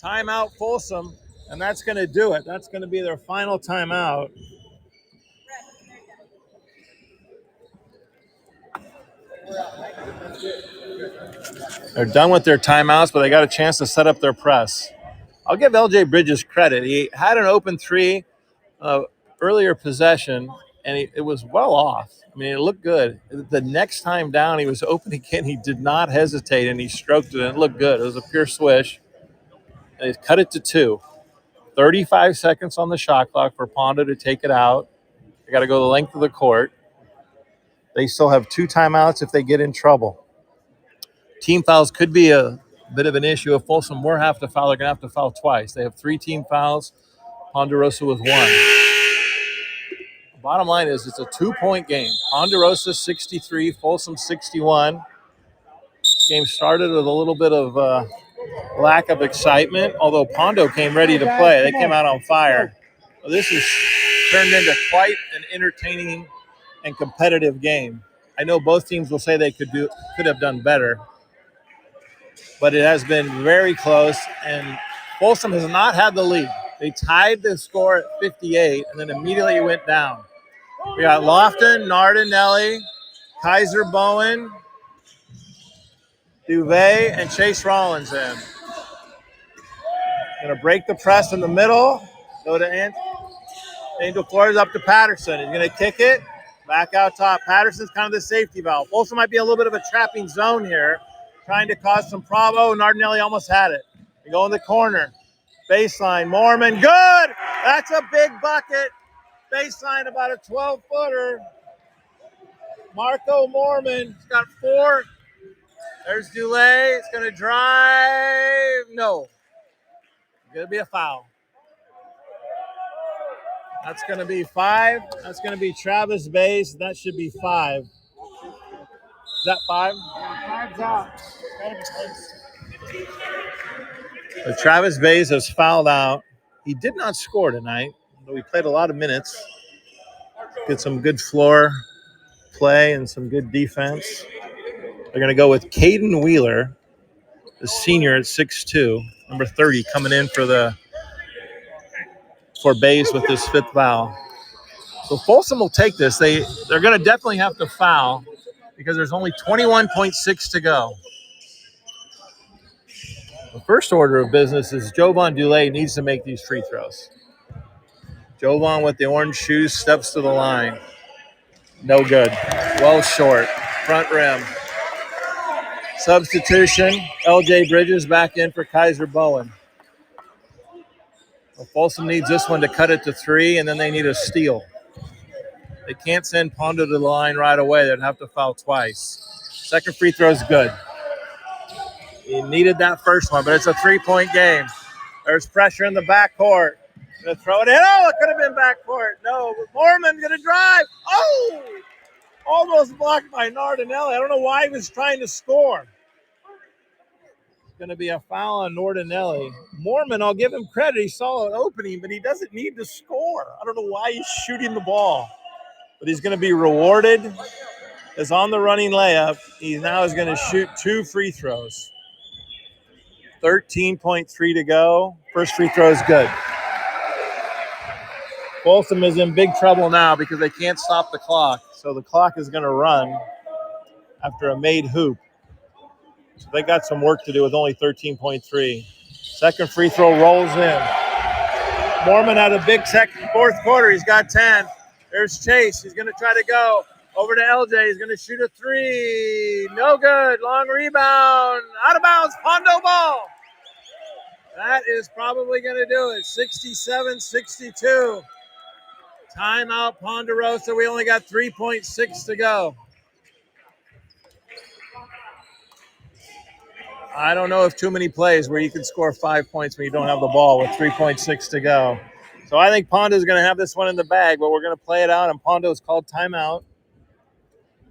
Timeout Folsom, and that's going to do it. That's going to be their final timeout. They're done with their timeouts, but they got a chance to set up their press. I'll give LJ Bridges credit. He had an open 3 earlier possession, and it was well off. I mean, it looked good. The next time down, he was open again. He did not hesitate, and he stroked it, and it looked good. It was a pure swish. And he cut it to 2. 35 seconds on the shot clock for Pondo to take it out. They got to go the length of the court. They still have 2 timeouts if they get in trouble. Team fouls could be a bit of an issue. If Folsom were have to foul, they're going to have to foul twice. They have 3 team fouls. Ponderosa with 1. Bottom line is it's a 2-point game. Ponderosa 63, Folsom 61. Game started with a little bit of lack of excitement, although Pondo came ready to play. They came out on fire. Well, this has turned into quite an entertaining and competitive game. I know both teams will say they could have done better, but it has been very close, and Folsom has not had the lead. They tied the score at 58, and then immediately it went down. We got Lofton, Nardinelli, Kaiser Bowen, Duvet, and Chase Rollins in. Going to break the press in the middle. Go to Angel Flores up to Patterson. He's going to kick it. Back out top. Patterson's kind of the safety valve. Folsom might be a little bit of a trapping zone here, trying to cause some problem. Oh, Nardinelli almost had it. They go in the corner. Baseline. Mormon. Good! That's a big bucket. Baseline about a 12-footer. Marco Mormon. He's got 4. There's Dulé. It's going to drive. No. It's going to be a foul. That's going to be 5. That's going to be Travis Bays. That should be 5. Is that 5? Yeah, 5's out. So Travis Bays has fouled out. He did not score tonight, though he played a lot of minutes. Get some good floor play and some good defense. They're going to go with Caden Wheeler, the senior at 6'2", number 30, coming in for Bays with his 5th foul. So Folsom will take this. They're going to definitely have to foul because there's only 21.6 to go. The first order of business is Jovan Dulé needs to make these free throws. Jovan with the orange shoes steps to the line. No good. Well short. Front rim. Substitution. LJ Bridges back in for Kaiser Bowen. Well, Folsom needs this one to cut it to 3, and then they need a steal. They can't send Pondo to the line right away. They'd have to foul twice. Second free throw is good. He needed that first one, but it's a 3-point game. There's pressure in the backcourt. Going to throw it in. Oh, it could have been backcourt. No, Mormon going to drive. Oh, almost blocked by Nardinelli. I don't know why he was trying to score. It's going to be a foul on Nardinelli. Mormon, I'll give him credit. He saw an opening, but he doesn't need to score. I don't know why he's shooting the ball. But he's going to be rewarded as on the running layup. He now is going to shoot 2 free throws. 13.3 to go. First free throw is good. Folsom is in big trouble now because they can't stop the clock. So the clock is going to run after a made hoop. So they got some work to do with only 13.3. Second free throw rolls in. Mormon had a big fourth quarter. He's got 10. There's Chase. He's going to try to go over to LJ. He's going to shoot a 3. No good. Long rebound. Out of bounds. Pondo ball. That is probably going to do it. 67-62. Timeout Ponderosa. We only got 3.6 to go. I don't know if too many plays where you can score 5 points when you don't have the ball with 3.6 to go. So I think Pondo's going to have this one in the bag, but we're going to play it out, and Pondo's called timeout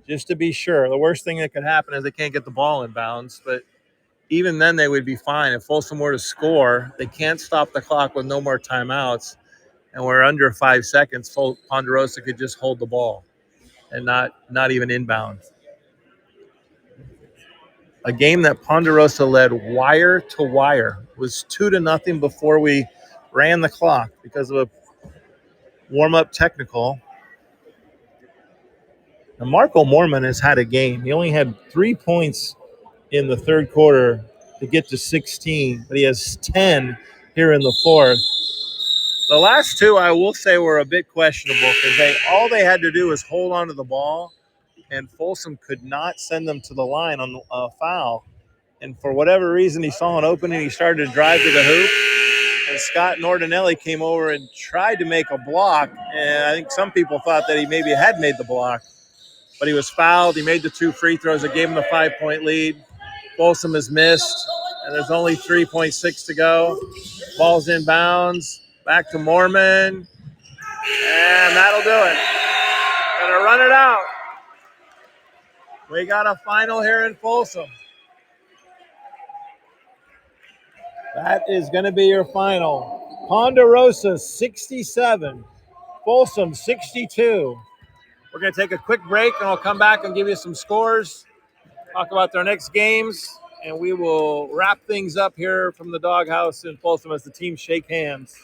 just to be sure. The worst thing that could happen is they can't get the ball in bounds, but even then they would be fine. If Folsom were to score, they can't stop the clock with no more timeouts. and we're under 5 seconds, Ponderosa could just hold the ball and not even inbound. A game that Ponderosa led wire to wire. It was 2-0 before we ran the clock because of a warm-up technical. Now, Marco Mormon has had a game. He only had 3 points in the third quarter to get to 16, but he has 10 here in the fourth. The last two, I will say, were a bit questionable because all they had to do was hold on to the ball, and Folsom could not send them to the line on a foul. And for whatever reason, he saw an opening. He started to drive to the hoop, and Scott Nordinelli came over and tried to make a block. And I think some people thought that he maybe had made the block, but he was fouled. He made the 2 free throws that gave him the 5-point lead. Folsom has missed, and there's only 3.6 to go. Ball's in bounds. Back to Mormon, and that'll do it. Gonna run it out. We got a final here in Folsom. That is going to be your final. Ponderosa 67, Folsom 62. We're going to take a quick break, and I'll come back and give you some scores, talk about their next games, and we will wrap things up here from the doghouse in Folsom as the teams shake hands.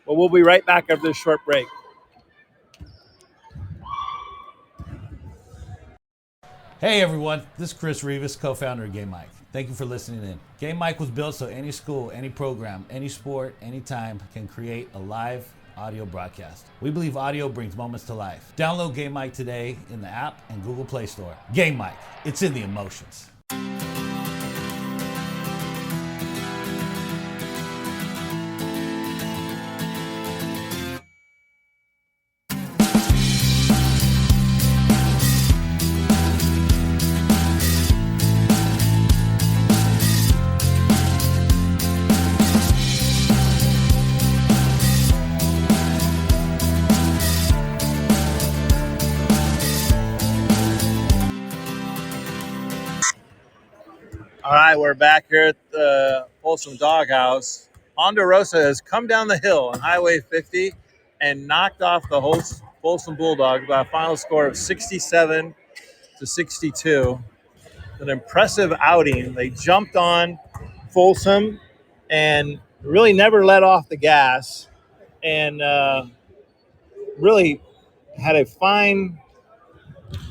But we'll be right back after this short break. Hey everyone, this is Chris Rivas, co-founder of Game Mike. Thank you for listening in. Game Mike was built so any school, any program, any sport, anytime can create a live audio broadcast. We believe audio brings moments to life. Download Game Mike today in the app and Google Play Store. Game Mike, it's in the emotions. All right, we're back here at the Folsom Doghouse. Ponderosa has come down the hill on Highway 50 and knocked off the host Folsom Bulldogs by a final score of 67-62. An impressive outing. They jumped on Folsom and really never let off the gas, and really had a fine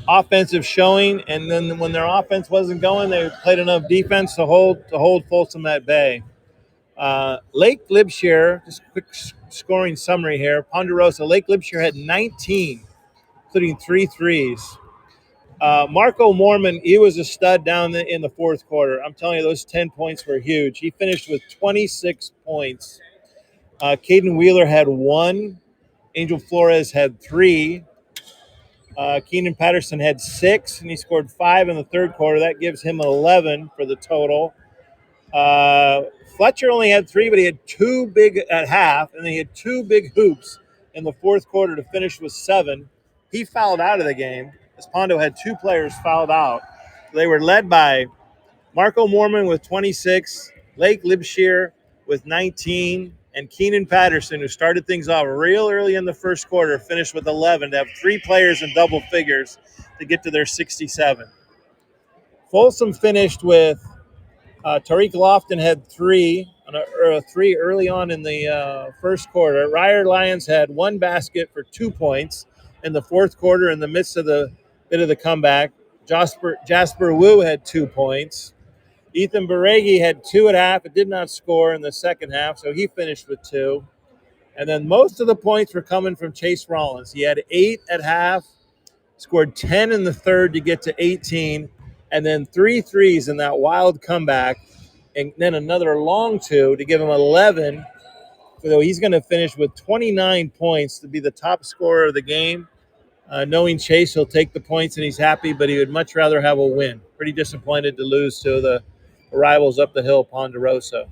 offensive showing, and then when their offense wasn't going, they played enough defense to hold Folsom at bay. Lake Libshire, just a quick scoring summary here. Ponderosa, Lake Libshire had 19, including 3 threes. Marco Mormon, he was a stud down in the fourth quarter. I'm telling you, those 10 points were huge. He finished with 26 points. Caden Wheeler had 1. Angel Flores had 3. Keenan Patterson had 6, and he scored 5 in the third quarter. That gives him 11 for the total. Fletcher only had 3, but he had 2 big at half, and then he had 2 big hoops in the fourth quarter to finish with 7. He fouled out of the game, as Pondo had 2 players fouled out. They were led by Marco Mormon with 26, Lake Libshire with 19, and Keenan Patterson, who started things off real early in the first quarter, finished with 11 to have 3 players in double figures to get to their 67. Folsom finished with Tariq Lofton had 3 early on in the first quarter. Ryer Lyons had 1 basket for 2 points in the fourth quarter in the midst of the bit of the comeback. Jasper Wu had 2 points. Ethan Baregi had 2 at half, but did not score in the second half, so he finished with 2. And then most of the points were coming from Chase Rollins. He had 8 at half, scored 10 in the third to get to 18, and then 3 threes in that wild comeback, and then another long 2 to give him 11. So he's going to finish with 29 points to be the top scorer of the game. Knowing Chase, he'll take the points and he's happy, but he would much rather have a win. Pretty disappointed to lose to the rivals up the hill, Ponderosa.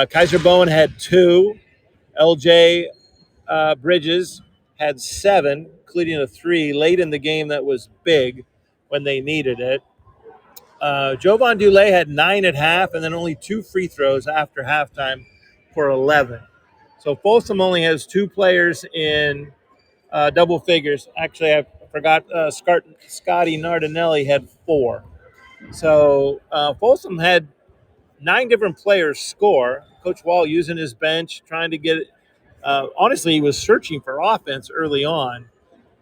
Kaiser Bowen had 2. LJ Bridges had 7, including a 3 late in the game that was big when they needed it. Jovan Dulé had 9 at half and then only 2 free throws after halftime for 11. So Folsom only has 2 players in double figures. Actually, I forgot Scotty Nardinelli had 4. So Folsom had 9 different players score. Coach Wall using his bench, trying to get it. Honestly, he was searching for offense early on,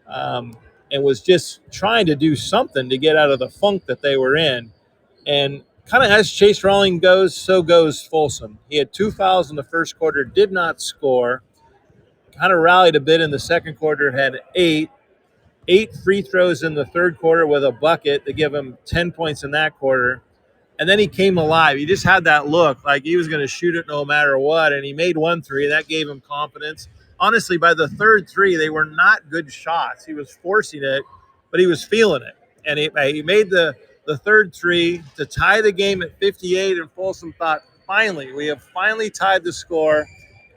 and was just trying to do something to get out of the funk that they were in. And kind of as Chase Rawling goes, so goes Folsom. He had 2 fouls in the first quarter, did not score. Kind of rallied a bit in the second quarter, had 8 free throws in the third quarter with a bucket to give him 10 points in that quarter. And then he came alive. He just had that look like he was going to shoot it no matter what. And he made 1 3. That gave him confidence. Honestly, by the third 3, they were not good shots. He was forcing it, but he was feeling it. And he made the third 3 to tie the game at 58. And Folsom thought, we have finally tied the score.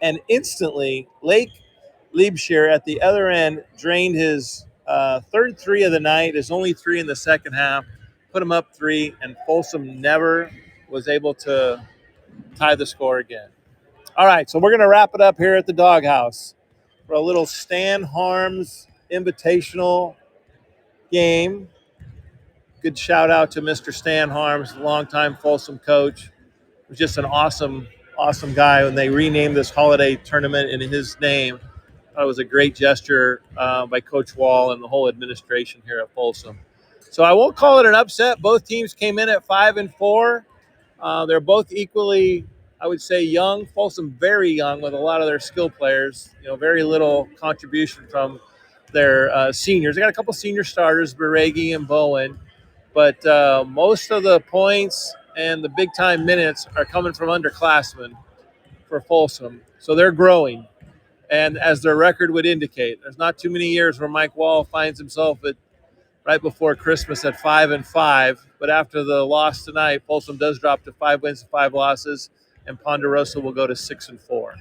And instantly, Lake Liebscher at the other end drained his third 3 of the night, his only 3 in the second half, put him up 3, and Folsom never was able to tie the score again. All right, so we're going to wrap it up here at the Doghouse for a little Stan Harms Invitational game. Good shout out to Mr. Stan Harms, longtime Folsom coach. He was just an awesome guy when they renamed this holiday tournament in his name. It was a great gesture by Coach Wall and the whole administration here at Folsom. So I won't call it an upset. Both teams came in at 5 and 4. They're both equally, I would say, young. Folsom very young with a lot of their skill players. Very little contribution from their seniors. They got a couple senior starters, Beregi and Bowen, but most of the points and the big time minutes are coming from underclassmen for Folsom. So they're growing. And as their record would indicate, there's not too many years where Mike Wall finds himself right before Christmas at 5 and 5. But after the loss tonight, Folsom does drop to 5 wins and 5 losses, and Ponderosa will go to 6 and 4.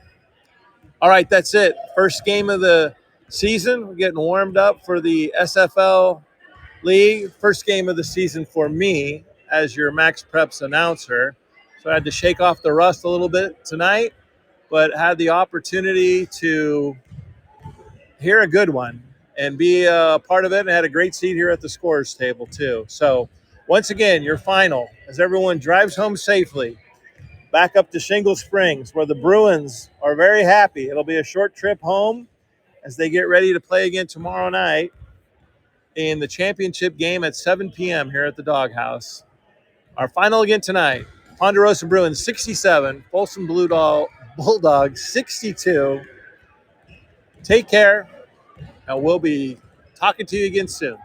All right, that's it. First game of the season. We're getting warmed up for the SFL League. First game of the season for me as your Max Preps announcer. So I had to shake off the rust a little bit tonight, but had the opportunity to hear a good one and be a part of it, and had a great seat here at the scorers table too. So once again, your final, as everyone drives home safely back up to Shingle Springs, where the Bruins are very happy. It'll be a short trip home as they get ready to play again tomorrow night in the championship game at 7 p.m. here at the Doghouse. Our final again tonight, Ponderosa Bruins 67, Folsom Bulldogs 62. Take care, and we'll be talking to you again soon.